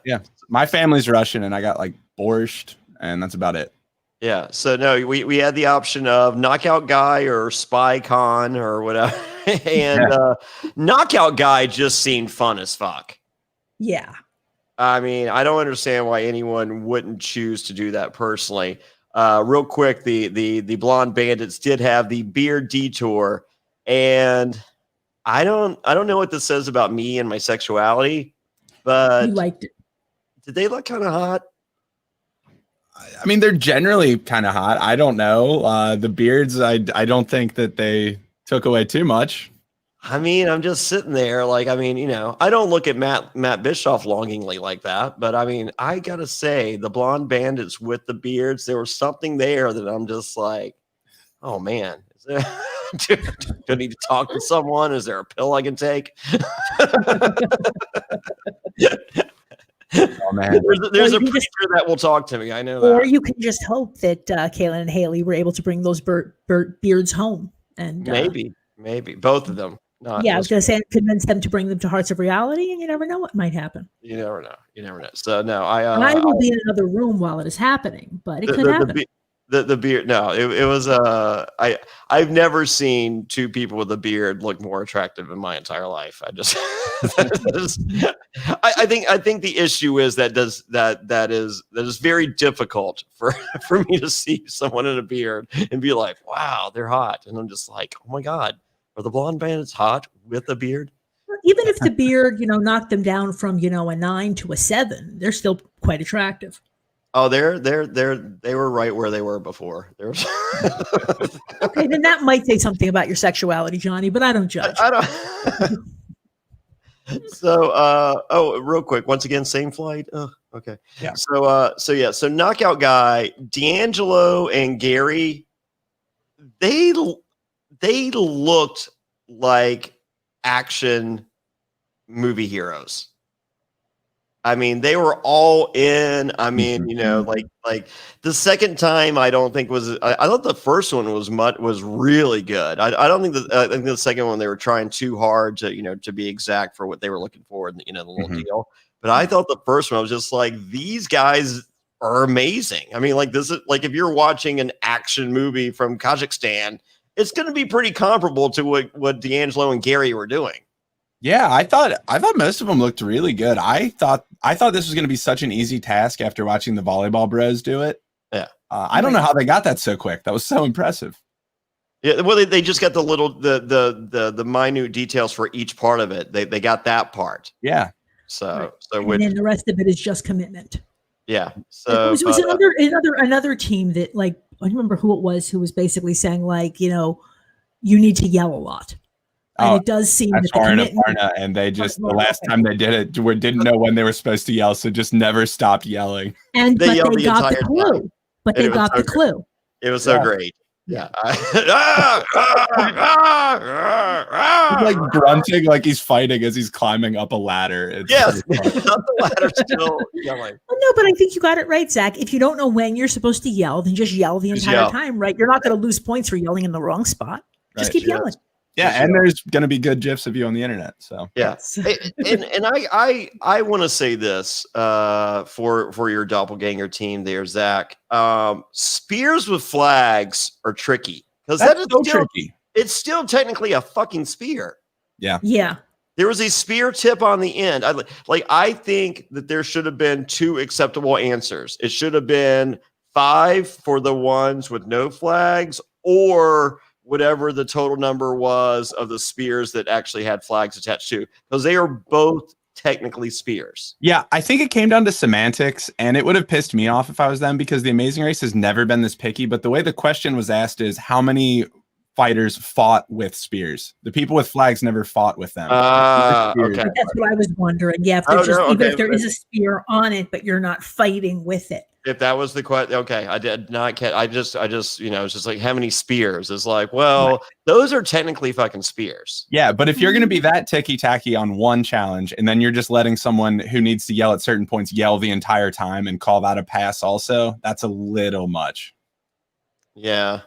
My family's Russian, and I got like borscht, and that's about it. Yeah. So no, we had the option of Knockout Guy or Spy Con or whatever, and Knockout Guy just seemed fun as fuck. Yeah. I mean, I don't understand why anyone wouldn't choose to do that personally. Real quick, the Blonde Bandits did have the beer detour, and I don't know what this says about me and my sexuality, but you liked it. Did they look kind of hot? I mean, they're generally kind of hot. I don't know. The beards, I don't think that they took away too much. I mean, I'm just sitting there like, I mean, I don't look at Matt Bischoff longingly like that, but I mean, I gotta say, the Blonde Bandits with the beards, there was something there that I'm just like, oh man, do I need to talk to someone? Is there a pill I can take? Oh man, there's a preacher that will talk to me. I know that. Or you can just hope that Kaylin and Haley were able to bring those beards home, and maybe both of them. I was going to say, convince them to bring them to Hearts of Reality, and you never know what might happen. You never know. So no, I will be in another room while it is happening, but it could happen. The beard. No, it was. I've never seen two people with a beard look more attractive in my entire life. I just. I think the issue is that is very difficult for me to see someone in a beard and be like, wow, they're hot, and I'm just like, oh my god, are the blonde bandits hot with a beard? Even if the beard, knocked them down from a 9 to a 7, they're still quite attractive. Oh, they were right where they were before. Okay, then that might say something about your sexuality, Johnny, but I don't judge. I don't. So, real quick, once again, same flight. Oh, okay. Yeah. So Knockout Guy, D'Angelo and Gary, they looked like action movie heroes. I mean, they were all in. I mean, like the second time, I don't think was. I thought the first one was really good. I don't think I think the second one they were trying too hard to be exact for what they were looking for, the little deal. But I thought the first one I was just like, these guys are amazing. I mean, like this is like if you're watching an action movie from Kazakhstan, it's going to be pretty comparable to what D'Angelo and Gary were doing. Yeah, I thought most of them looked really good. I thought this was going to be such an easy task after watching the Volleyball Bros do it. Yeah, I don't know how they got that so quick. That was so impressive. Yeah, well, they just got the minute details for each part of it. They got that part. Yeah. And then the rest of it is just commitment. Yeah. So it was another team that, like, I don't remember who it was who was basically saying, like, you need to yell a lot. And it does seem that Varna, and they just the last time they did it, didn't know when they were supposed to yell, so just never stopped yelling. And they got the clue. But they got the clue. It was so great. Yeah. He's like grunting like he's fighting as he's climbing up a ladder. Yes, not the ladder, still yelling. Well, no, but I think you got it right, Zach. If you don't know when you're supposed to yell, then just yell the entire time, right? You're not going to lose points for yelling in the wrong spot. Just keep yelling. Yeah, and there's going to be good GIFs of you on the internet. So yeah, and I want to say this for your doppelganger team there, Zach. Spears with flags are tricky because that is so tricky. It's still technically a fucking spear. Yeah. Yeah. There was a spear tip on the end. I think that there should have been 2 acceptable answers. It should have been 5 for the ones with no flags, or whatever the total number was of the spears that actually had flags attached to, because they are both technically spears. Yeah, I think it came down to semantics, and it would have pissed me off if I was them, because the Amazing Race has never been this picky. But the way the question was asked is how many fighters fought with spears. The people with flags never fought with them. Okay. That's what I was wondering. Yeah, if if there is a spear on it, but you're not fighting with it. If that was the question, okay, I did not get. I just, it's just like, how many spears? It's like, well, those are technically fucking spears. Yeah, but if you're going to be that ticky-tacky on one challenge, and then you're just letting someone who needs to yell at certain points yell the entire time and call that a pass also, that's a little much. Yeah,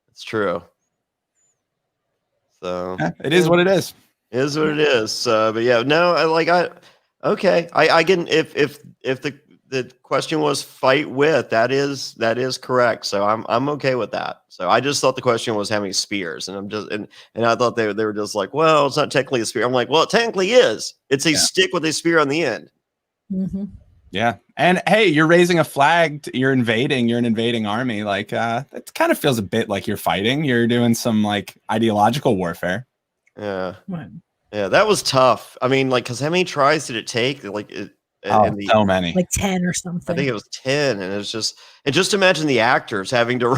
it's true. So yeah, it is what it is. It is what it is. But yeah, no, I get if the question was fight with, that is correct. So I'm okay with that. So I just thought the question was how many spears, and I'm just and I thought they were just like, well, it's not technically a spear. I'm like, well, it technically is. It's a stick with a spear on the end. Mm-hmm. Yeah, and hey, you're raising a flag. You're an invading army. Like that kind of feels a bit like you're fighting. You're doing some like ideological warfare. Yeah, right. Yeah, that was tough. I mean, like, because how many tries did it take? Like, so many, like 10 or something. I think it was 10, and it was just, And just imagine the actors having to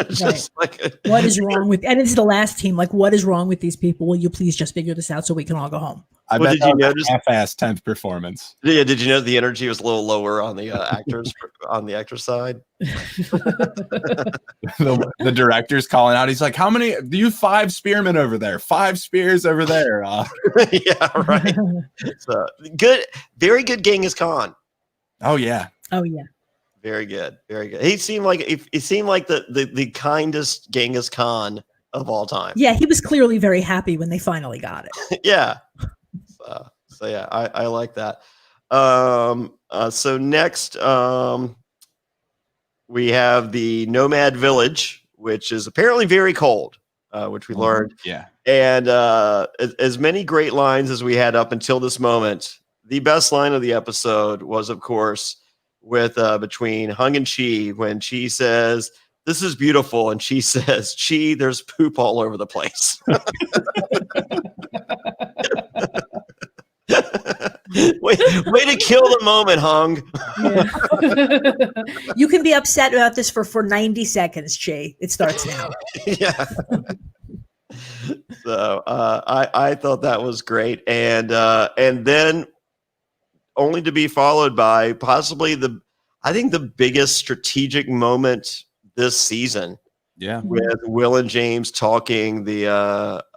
just what is wrong with, and it's the last team. Like, what is wrong with these people? Will you please just figure this out so we can all go home? I bet did you notice half-ass 10th performance? Yeah, did you know the energy was a little lower on the actors on the actor side? the director's calling out. He's like, "How many? Do you 5 spearmen over there? 5 spears over there?" Yeah, right. So good, very good Genghis Khan. Oh yeah. Oh yeah. Very good, very good. He seemed like the kindest Genghis Khan of all time. Yeah, he was clearly very happy when they finally got it. Yeah. So yeah, I like that. So next, we have the Nomad Village, which is apparently very cold, which we learned. Yeah. And as many great lines as we had up until this moment, the best line of the episode was, of course, with between Hung and Chi, when Chi says, "This is beautiful," and Chi says, "Chi, there's poop all over the place." way to kill the moment, Hung. Yeah. You can be upset about this for 90 seconds, Chi. It starts now. Yeah. So I thought that was great, and then only to be followed by possibly I think the biggest strategic moment this season. Yeah, with Will and James talking the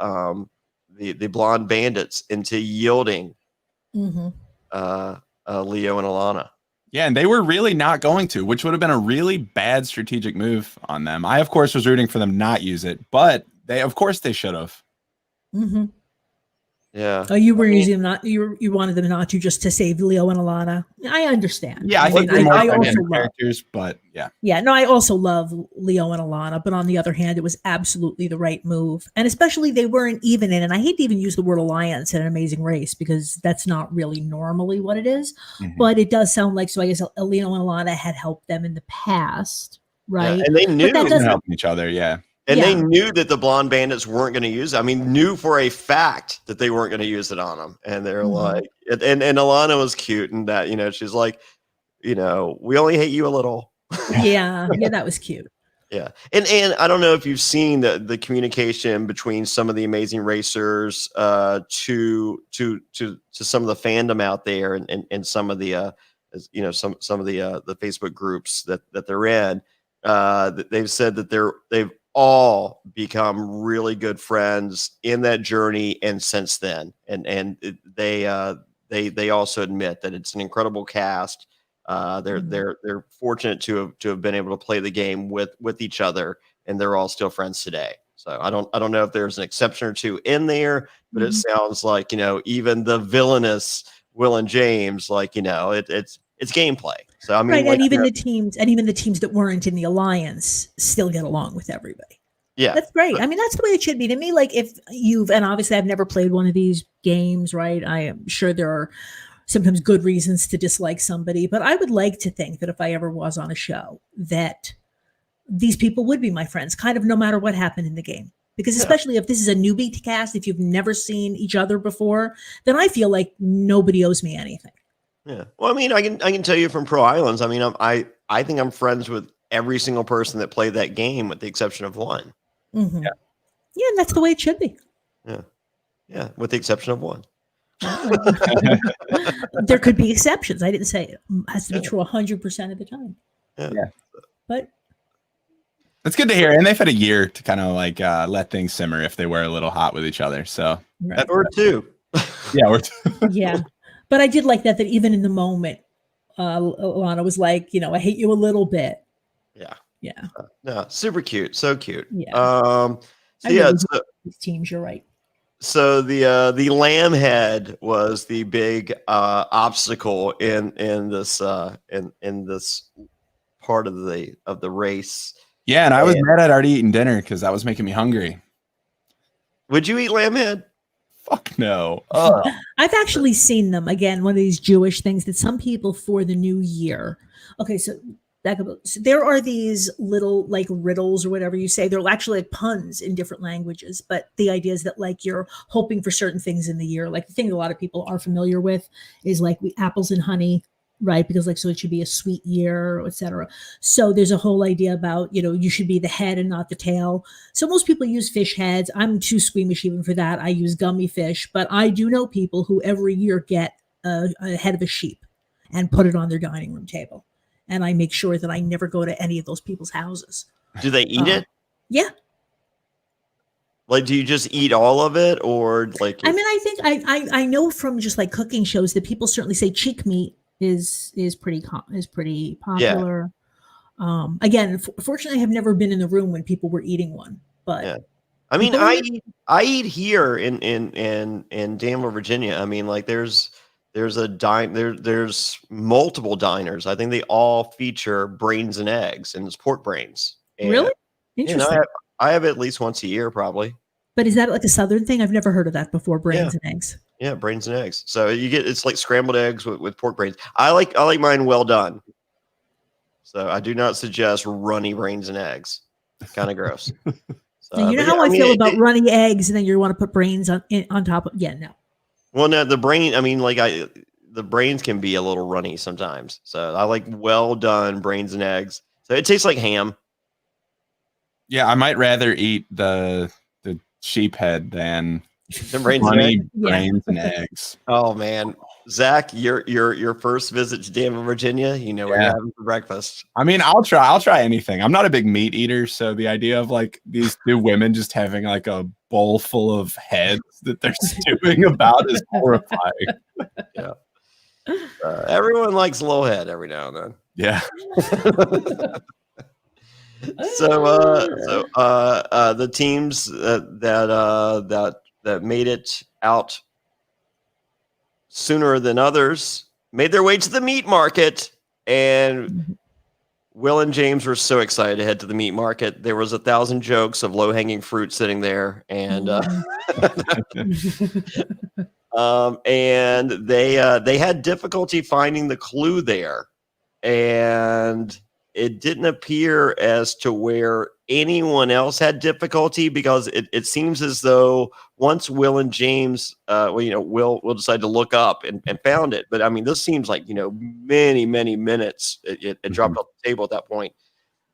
blonde bandits into yielding Leo and Alana. Yeah, and they were really not going to, which would have been a really bad strategic move on them. I, of course, was rooting for them not use it, but of course, they should have. Mm-hmm. Yeah. Oh, you were using them not. You wanted them not to, just to save Leo and Alana. I understand. Yeah, I think I also love characters, but yeah. Yeah, no, I also love Leo and Alana, but on the other hand, it was absolutely the right move, and especially they weren't even in. And I hate to even use the word alliance in An Amazing Race because that's not really normally what it is, but it does sound like. So I guess Leo and Alana had helped them in the past, right? Yeah, and they knew helping each other. Yeah. And they knew that the blonde bandits weren't going to use it. I mean, knew for a fact that they weren't going to use it on them. And they're like, and Alana was cute, and that, she's like, we only hate you a little. Yeah, that was cute. Yeah. And I don't know if you've seen the communication between some of the Amazing Racers to some of the fandom out there and some of the some of the Facebook groups that they're in. They've said that they've all become really good friends in that journey and since then, and they also admit that it's an incredible cast. They're fortunate to have been able to play the game with each other, and they're all still friends today. So I don't know if there's an exception or two in there, but it sounds like even the villainous Will and James, it's gameplay. So I mean, right, and even the teams that weren't in the alliance still get along with everybody. Yeah, that's great. I mean, that's the way it should be to me. Like, if and obviously I've never played one of these games, right? I am sure there are sometimes good reasons to dislike somebody, but I would like to think that if I ever was on a show, that these people would be my friends, kind of no matter what happened in the game. Because especially if this is a newbie to cast, if you've never seen each other before, then I feel like nobody owes me anything. Yeah. Well, I mean, I can tell you from Pro Islands. I mean, I think I'm friends with every single person that played that game, with the exception of one. Mm-hmm. Yeah, and that's the way it should be. Yeah, with the exception of one. There could be exceptions. I didn't say it has to be true 100% of the time. Yeah. But That's good to hear. And they've had a year to kind of let things simmer if they were a little hot with each other. So or two. Yeah, yeah. But I did like that even in the moment, Alana was like, I hate you a little bit. Yeah. Yeah. No, super cute. So cute. Yeah. These teams, you're right. So the lamb head was the big obstacle in this part of the race. Yeah, and I was mad I'd already eaten dinner because that was making me hungry. Would you eat lamb head? Fuck no. I've actually seen them, again, one of these Jewish things that some people for the new year. Okay, so there are these little riddles or whatever you say. They're actually puns in different languages, but the idea is that you're hoping for certain things in the year. Like the thing that a lot of people are familiar with is apples and honey, right? Because like, so it should be a sweet year, etc. So there's a whole idea about, you should be the head and not the tail. So most people use fish heads. I'm too squeamish even for that. I use gummy fish, but I do know people who every year get a head of a sheep and put it on their dining room table. And I make sure that I never go to any of those people's houses. Do they eat it? Yeah. Like, do you just eat all of it, or like? I mean, I think I know from just like cooking shows that people certainly say cheek meat is pretty popular. Yeah. Again, fortunately, I have never been in the room when people were eating one, but yeah. I mean, I eat here in Danville, Virginia. I mean, like there's multiple diners. I think they all feature brains and eggs, and it's pork brains. And, really? Interesting. I have it at least once a year, probably. But is that like a Southern thing? I've never heard of that before. Brains and eggs. Yeah, brains and eggs. So it's like scrambled eggs with pork brains. I like mine well done. So I do not suggest runny brains and eggs. Kind of gross. So, you know how I feel about runny eggs, and then you want to put brains on top of. Yeah, no. Well, no, the brain. I mean, like the brains can be a little runny sometimes. So I like well done brains and eggs. So it tastes like ham. Yeah, I might rather eat the sheep head than the brains and eggs. Oh man, Zach, your first visit to Danville, Virginia, you know what you're having for breakfast. I mean, I'll try anything. I'm not a big meat eater, so the idea of like these two women just having like a bowl full of heads that they're stewing about is horrifying. Yeah, everyone likes a little head every now and then. Yeah. So the teams that made it out sooner than others made their way to the meat market, and Will and James were so excited to head to the meat market. There was 1,000 jokes of low-hanging fruit sitting there, and and they had difficulty finding the clue there, and it didn't appear as to where anyone else had difficulty, because it seems as though once Will and James, Will decided to look up and found it. But I mean, this seems like, many, many minutes. It dropped off the table at that point.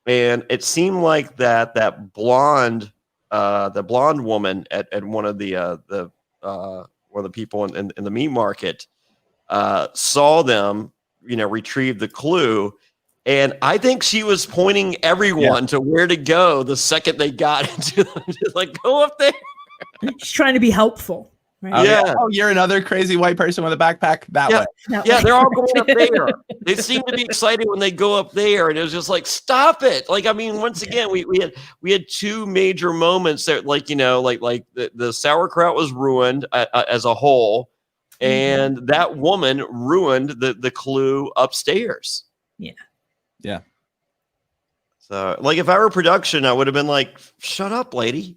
And it seemed like that blonde woman at one of the people in the meat market saw them, retrieve the clue. And I think she was pointing everyone to where to go the second they got into them. Just like, go up there. She's trying to be helpful. Right? Yeah. Oh, you're another crazy white person with a backpack that way. Yeah, they're all going up there. They seem to be excited when they go up there, and it was just like, stop it. Like, I mean, once again, we had two major moments that, like, the sauerkraut was ruined as a whole, and that woman ruined the clue upstairs. Yeah. Yeah. So, like, if I were production, I would have been like, shut up, lady.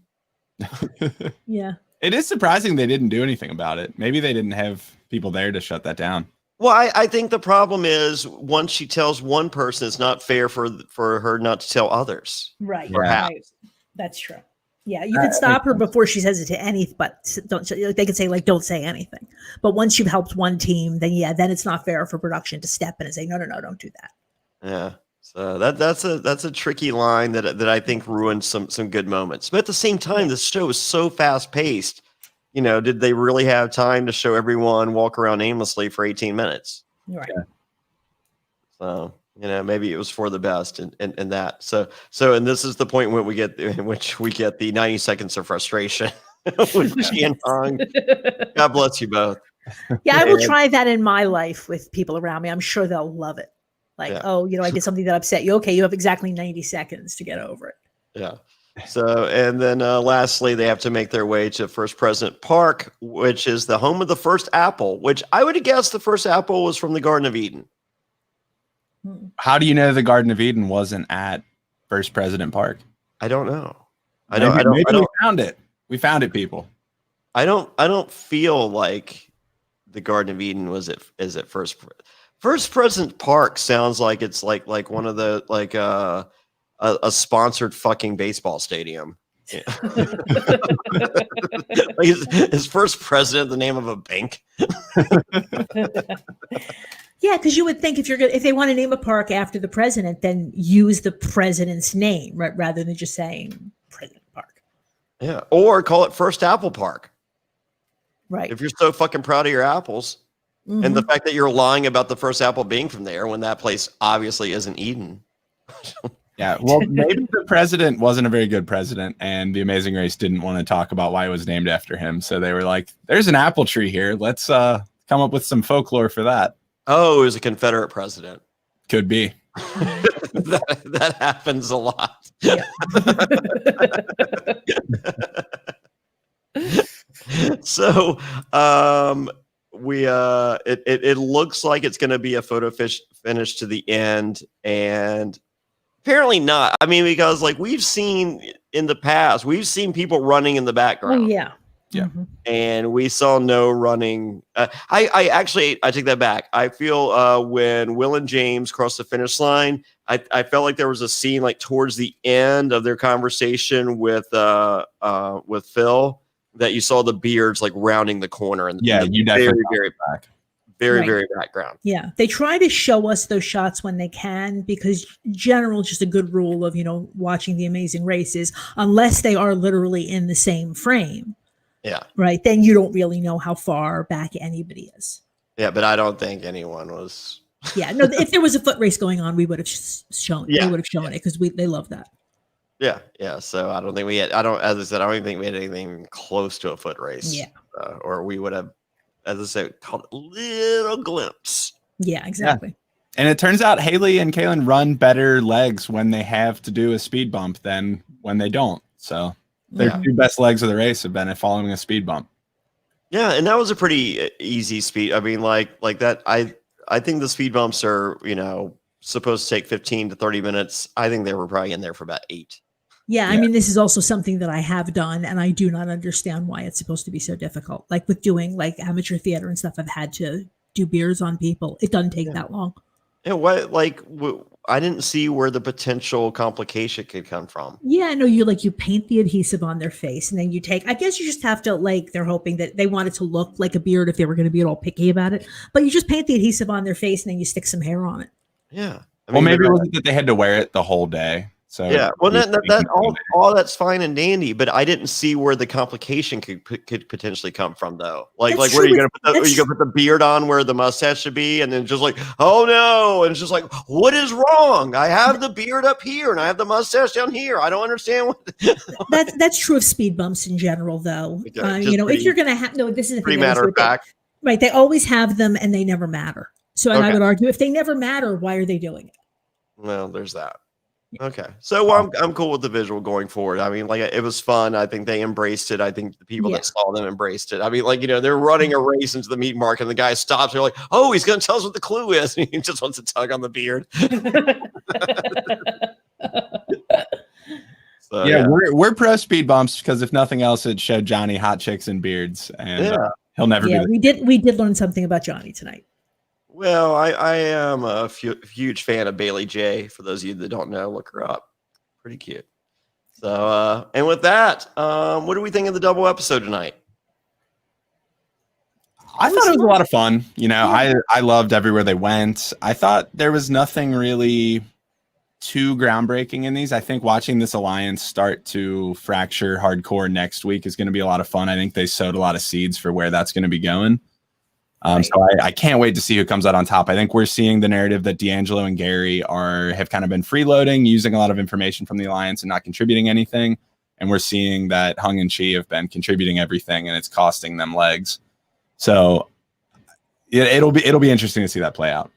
Yeah. It is surprising they didn't do anything about it. Maybe they didn't have people there to shut that down. Well, I think the problem is once she tells one person, it's not fair for her not to tell others. Right. Perhaps. Right. That's true. Yeah, you could stop her before she says it to any, but they could say, like, don't say anything. But once you've helped one team, then it's not fair for production to step in and say, no, don't do that. Yeah, so that's a tricky line that I think ruined some good moments. But at the same time, this show is so fast paced. Did they really have time to show everyone walk around aimlessly for 18 minutes? Right. So maybe it was for the best in that. So and this is the point in which we get the 90 seconds of frustration with Chi and Hong. God bless you both. Yeah, I will try that in my life with people around me. I'm sure they'll love it. Like, I did something that upset you. Okay, you have exactly 90 seconds to get over it. Yeah. So, and then lastly, they have to make their way to First President Park, which is the home of the first apple, which I would have guessed the first apple was from the Garden of Eden. How do you know the Garden of Eden wasn't at First President Park? I don't know. Maybe we found it. We found it, people. I don't feel like the Garden of Eden is at First President Park. Sounds like it's like one of the a sponsored fucking baseball stadium. Yeah. Is First President the name of a bank? Yeah, because you would think if they want to name a park after the president, then use the president's name, right, rather than just saying President Park. Yeah, or call it First Apple Park. Right. If you're so fucking proud of your apples, and the fact that you're lying about the first apple being from there when that place obviously isn't Eden. Yeah, well, maybe the president wasn't a very good president, and the Amazing Race didn't want to talk about why it was named after him. So they were like, "There's an apple tree here. Let's come up with some folklore for that." Oh, it was a Confederate president. Could be. that happens a lot. Yeah. So, it looks like it's going to be a photo finish to the end, and apparently not. I mean, because like we've seen in the past, we've seen people running in the background. Oh yeah. Yeah. And we saw no running. I take that back. I feel when Will and James crossed the finish line, I felt like there was a scene like towards the end of their conversation with Phil that you saw the beards like rounding the corner and you definitely very background. Yeah, they try to show us those shots when they can, because general, just a good rule of watching The Amazing Race is unless they are literally in the same frame. Yeah. Right. Then you don't really know how far back anybody is. Yeah, but I don't think anyone was. Yeah. No, if there was a foot race going on, we would have shown. Yeah. They would have shown it because they love that. Yeah. Yeah. So I don't think we had. As I said, I don't even think we had anything close to a foot race. Yeah. Or we would have, as I said, called a little glimpse. Yeah. Exactly. Yeah. And it turns out Haley and Kaylin run better legs when they have to do a speed bump than when they don't. So. Their two best legs of the race have been following a speed bump. Yeah, and that was a pretty easy speed. I mean, like that. I think the speed bumps are supposed to take 15 to 30 minutes. I think they were probably in there for about 8. Yeah, I mean, this is also something that I have done, and I do not understand why it's supposed to be so difficult. Like with doing like amateur theater and stuff, I've had to do beards on people. It doesn't take that long. Yeah, I didn't see where the potential complication could come from. Yeah, no, you paint the adhesive on their face, and then I guess you just have to they're hoping that they want it to look like a beard if they were going to be at all picky about it. But you just paint the adhesive on their face, and then you stick some hair on it. Yeah. Well, maybe it wasn't that they had to wear it the whole day. So yeah, well, that all that's fine and dandy, but I didn't see where the complication could potentially come from, though. Like where are you going to put the beard on where the mustache should be, and then just like, oh no, and it's just like, what is wrong? I have the beard up here and I have the mustache down here. I don't understand what. That's true of speed bumps in general, though. Okay, if you're going to have this is the pretty thing matter of fact, right? They always have them, and they never matter. So, and I would argue if they never matter, why are they doing it? Well, there's that. Okay, so I'm cool with the visual going forward. I mean, it was fun. I think they embraced it. I think the people that saw them embraced it. I mean, they're running a race into the meat market, and the guy stops. They're like, "Oh, he's going to tell us what the clue is." And he just wants to tug on the beard. So, yeah, we're pro speed bumps because if nothing else, it showed Johnny hot chicks and beards, and he'll never be. We did learn something about Johnny tonight. Well, I am a huge fan of Bailey J. For those of you that don't know, look her up. Pretty cute. So, and with that, what do we think of the double episode tonight? I thought it was a lot of fun. I loved everywhere they went. I thought there was nothing really too groundbreaking in these. I think watching this alliance start to fracture hardcore next week is going to be a lot of fun. I think they sowed a lot of seeds for where that's going to be going. So I can't wait to see who comes out on top. I think we're seeing the narrative that D'Angelo and Gary have kind of been freeloading, using a lot of information from the alliance and not contributing anything. And we're seeing that Hung and Chi have been contributing everything, and it's costing them legs. So it'll be interesting to see that play out.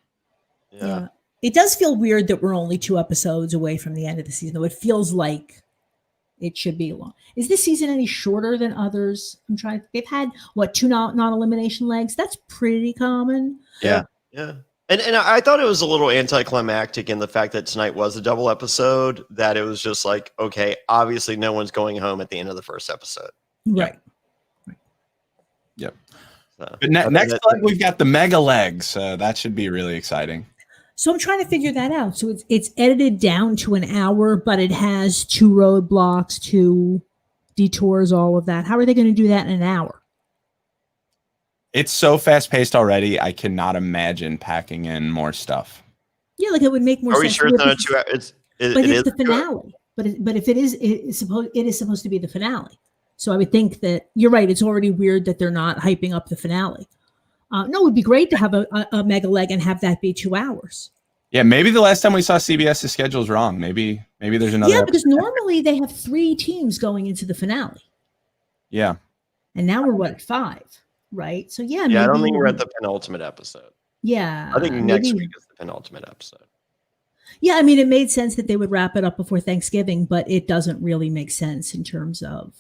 Yeah. It does feel weird that we're only 2 episodes away from the end of the season, though. It feels like it should be long. Is this season any shorter than others? They've had 2 non-elimination legs. That's pretty common. Yeah. And I thought it was a little anticlimactic in the fact that tonight was a double episode, that it was just like, okay, obviously no one's going home at the end of the first episode. Right. Yep. So, but next leg, we've got the mega leg, so that should be really exciting. So I'm trying to figure that out. So it's edited down to an hour, but it has 2 roadblocks, 2 detours, all of that. How are they going to do that in an hour? It's so fast paced already. I cannot imagine packing in more stuff. Yeah, like it would make more Are we sense. sure it's not a 2 hour? But it's the finale. But if it is supposed to be the finale. So I would think that you're right. It's already weird that they're not hyping up the finale. No, it would be great to have a mega leg and have that be 2 hours. Yeah, maybe the last time we saw CBS's schedule is wrong. Maybe there's another. Yeah, because normally they have 3 teams going into the finale. Yeah. And now we're at 5, right? So yeah. Yeah, I don't think we're at the penultimate episode. Yeah. I think next week is the penultimate episode. Yeah, I mean, it made sense that they would wrap it up before Thanksgiving, but it doesn't really make sense in terms of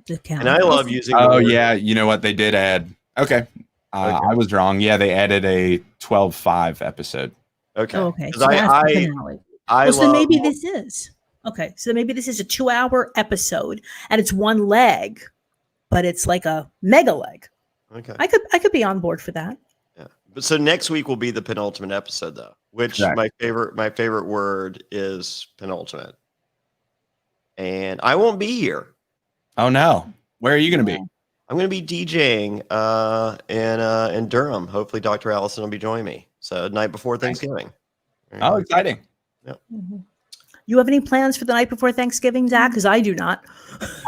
the calendar. And I love using. Oh yeah, you know what they did add? Okay. I was wrong. Yeah, they added a 12/5 episode. Okay. Oh, okay. So that's the finale. So maybe this is okay. So maybe this is a 2-hour episode, and it's one leg, but it's like a mega leg. Okay. I could be on board for that. Yeah. But so next week will be the penultimate episode, though. Which my favorite word is penultimate. And I won't be here. Oh no. Where are you going to be? I'm going to be DJing in Durham. Hopefully Dr. Allison will be joining me. So night before Thanksgiving. Oh, exciting. Yep. Mm-hmm. You have any plans for the night before Thanksgiving, Zach? Because I do not.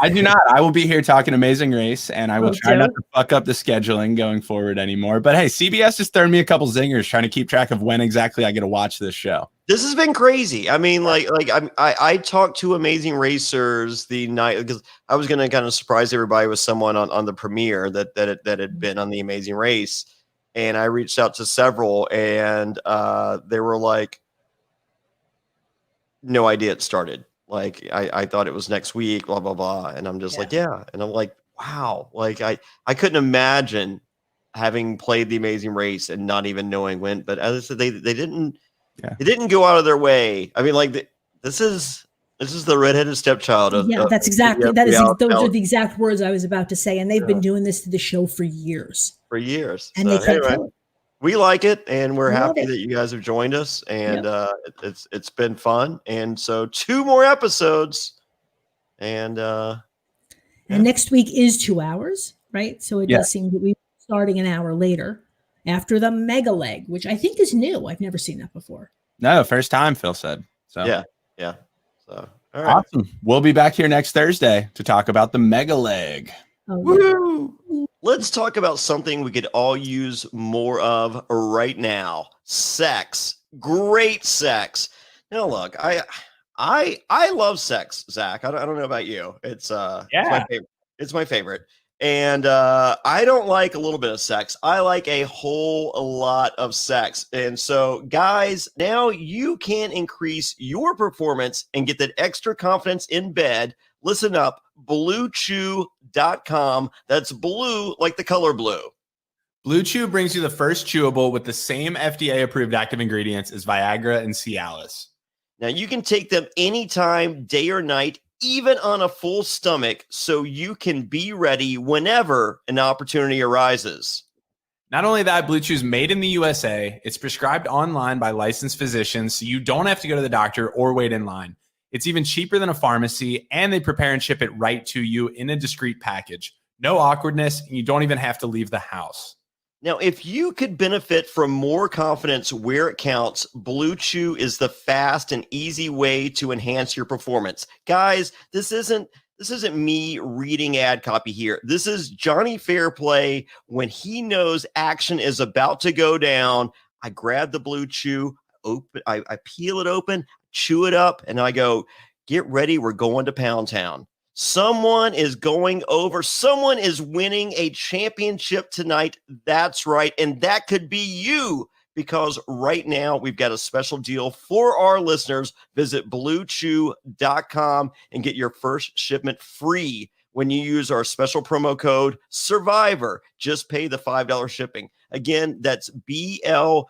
I do not. I will be here talking Amazing Race, and I will try not to fuck up the scheduling going forward anymore. But hey, CBS just throwing me a couple zingers trying to keep track of when exactly I get to watch this show. This has been crazy. I mean, I talked to Amazing Racers the night because I was going to kind of surprise everybody with someone on the premiere that had been on the Amazing Race, and I reached out to several, and they were like, no idea it started. Like I thought it was next week, blah, blah, blah. And I'm just like, yeah. And I'm like, wow. Like I couldn't imagine having played the Amazing Race and not even knowing when, but as I said, they didn't go out of their way. I mean, like this is the redheaded stepchild of that's exactly those are the exact words I was about to say. And they've been doing this to the show for years. And so, they can't kill it. We like it, and we're happy that you guys have joined us, and it's been fun. And so 2 more episodes, and next week is 2 hours, right? So it does seem that we're starting an hour later after the mega leg, which I think is new. I've never seen that before. No, first time, Phil said. So yeah. So all right, awesome. We'll be back here next Thursday to talk about the mega leg. Woo! Let's talk about something we could all use more of right now. Sex. Great sex. Now look, I love sex, Zach. I don't know about you. It's my favorite. It's my favorite. And I don't like a little bit of sex. I like a whole lot of sex. And so, guys, now you can increase your performance and get that extra confidence in bed. Listen up, BlueChew.com. That's blue like the color blue. Blue Chew brings you the first chewable with the same FDA-approved active ingredients as Viagra and Cialis. Now, you can take them anytime, day or night, even on a full stomach, so you can be ready whenever an opportunity arises. Not only that, Blue Chew is made in the USA. It's prescribed online by licensed physicians, so you don't have to go to the doctor or wait in line. It's even cheaper than a pharmacy, and they prepare and ship it right to you in a discreet package. No awkwardness, and you don't even have to leave the house. Now, if you could benefit from more confidence where it counts, Blue Chew is the fast and easy way to enhance your performance. Guys, this isn't me reading ad copy here. This is Johnny Fairplay when he knows action is about to go down. I grab the Blue Chew, I peel it open, chew it up, and I go, get ready, we're going to Pound Town. Someone is going over. Someone is winning a championship tonight. That's right. And that could be you, because right now we've got a special deal for our listeners. Visit BlueChew.com and get your first shipment free when you use our special promo code SURVIVOR. Just pay the $5 shipping. Again, that's BlueChew.com,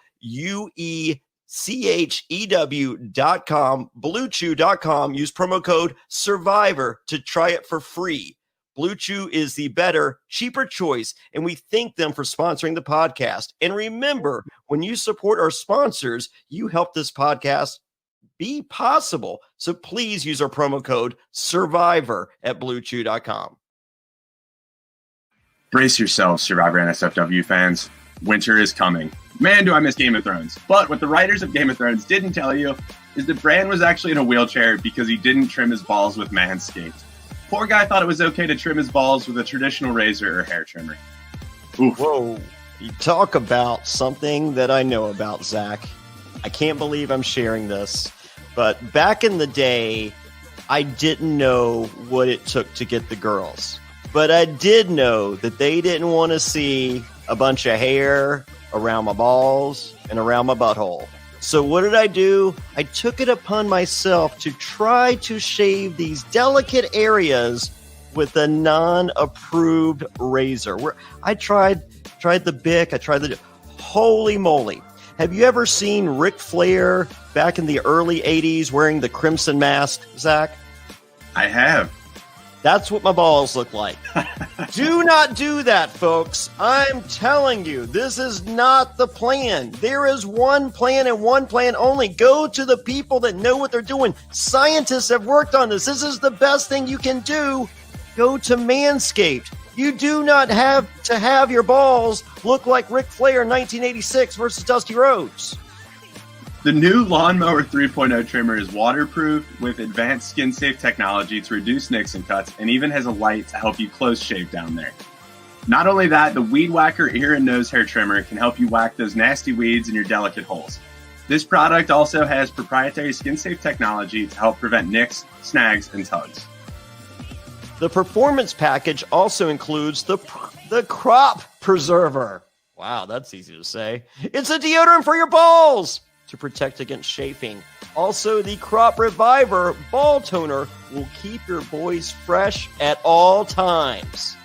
BlueChew.com. Use promo code SURVIVOR to try it for free. Blue Chew is the better, cheaper choice, and we thank them for sponsoring the podcast. And remember, when you support our sponsors, you help this podcast be possible. So please use our promo code SURVIVOR at BlueChew.com. Brace yourselves, Survivor NSFW fans. Winter is coming. Man, do I miss Game of Thrones. But what the writers of Game of Thrones didn't tell you is that Bran was actually in a wheelchair because he didn't trim his balls with Manscaped. Poor guy thought it was okay to trim his balls with a traditional razor or hair trimmer. Oof. Whoa. You talk about something that I know about, Zach. I can't believe I'm sharing this. But back in the day, I didn't know what it took to get the girls. But I did know that they didn't want to see a bunch of hair around my balls and around my butthole. So what did I do? I took it upon myself to try to shave these delicate areas with a non-approved razor. I tried the Bic. I tried the... Holy moly. Have you ever seen Ric Flair back in the early 80s wearing the crimson mask, Zach? I have. That's what my balls look like. Do not do that, folks. I'm telling you, this is not the plan. There is one plan and one plan only. Go to the people that know what they're doing. Scientists have worked on this. This is the best thing you can do. Go to Manscaped. You do not have to have your balls look like Ric Flair in 1986 versus Dusty Rhodes. The new Lawnmower 3.0 trimmer is waterproof with advanced skin-safe technology to reduce nicks and cuts, and even has a light to help you close shave down there. Not only that, the Weed Whacker ear and nose hair trimmer can help you whack those nasty weeds in your delicate holes. This product also has proprietary skin-safe technology to help prevent nicks, snags, and tugs. The performance package also includes the crop preserver. Wow, that's easy to say. It's a deodorant for your balls to protect against chafing. Also, the Crop Reviver ball toner will keep your boys fresh at all times.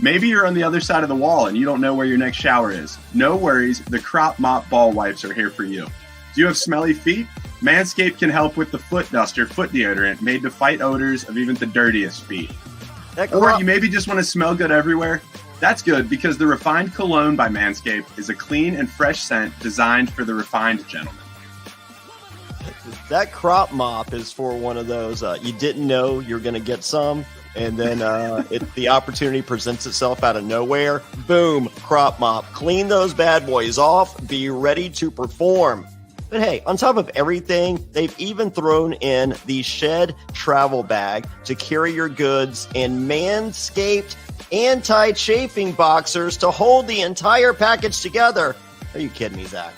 Maybe you're on the other side of the wall and you don't know where your next shower is. No worries, the Crop Mop ball wipes are here for you. Do you have smelly feet? Manscaped can help with the Foot Duster foot deodorant made to fight odors of even the dirtiest feet. Or you maybe just want to smell good everywhere? That's good because the Refined Cologne by Manscaped is a clean and fresh scent designed for the refined gentleman. That Crop Mop is for one of those you didn't know you're going to get some, and then the opportunity presents itself out of nowhere. Boom, Crop Mop. Clean those bad boys off. Be ready to perform. But hey, on top of everything, they've even thrown in the Shed travel bag to carry your goods and Manscaped anti-chafing boxers to hold the entire package together. Are you kidding me, Zach?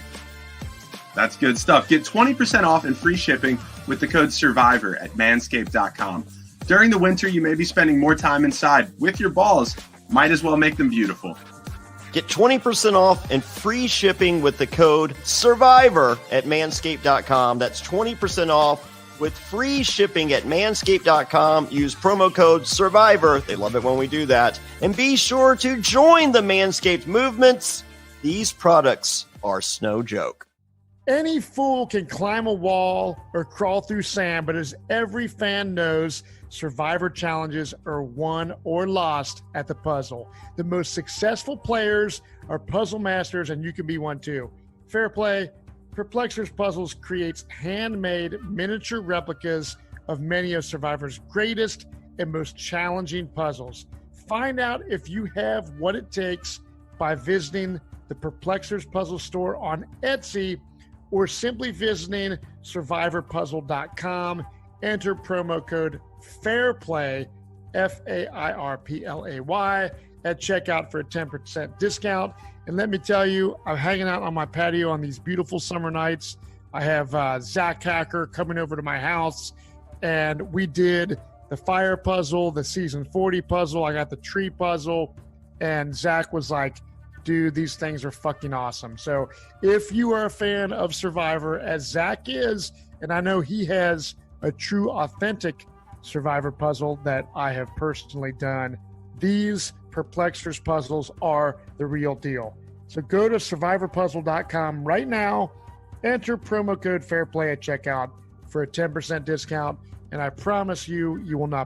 That's good stuff. Get 20% off and free shipping with the code SURVIVOR at manscaped.com. During the winter, you may be spending more time inside with your balls. Might as well make them beautiful. Get 20% off and free shipping with the code SURVIVOR at manscaped.com. That's 20% off with free shipping at manscaped.com. Use promo code SURVIVOR. They love it when we do that. And be sure to join the Manscaped movements. These products are no joke. Any fool can climb a wall or crawl through sand, but as every fan knows, Survivor challenges are won or lost at the puzzle. The most successful players are puzzle masters, and you can be one too. Fair play. Perplexers Puzzles creates handmade miniature replicas of many of Survivor's greatest and most challenging puzzles. Find out if you have what it takes by visiting the Perplexers Puzzle store on Etsy or simply visiting survivorpuzzle.com. Enter promo code FAIRPLAY, FAIRPLAY, at checkout for a 10% discount. And let me tell you, I'm hanging out on my patio on these beautiful summer nights. I have Zach Hacker coming over to my house, and we did the fire puzzle, the season 40 puzzle. I got the tree puzzle, and Zach was like, dude, these things are fucking awesome. So if you are a fan of Survivor, as Zach is, and I know he has a true, authentic Survivor puzzle that I have personally done, these Perplexers puzzles are the real deal. So go to survivorpuzzle.com right now, enter promo code FAIRPLAY at checkout for a 10% discount, and I promise you, you will not be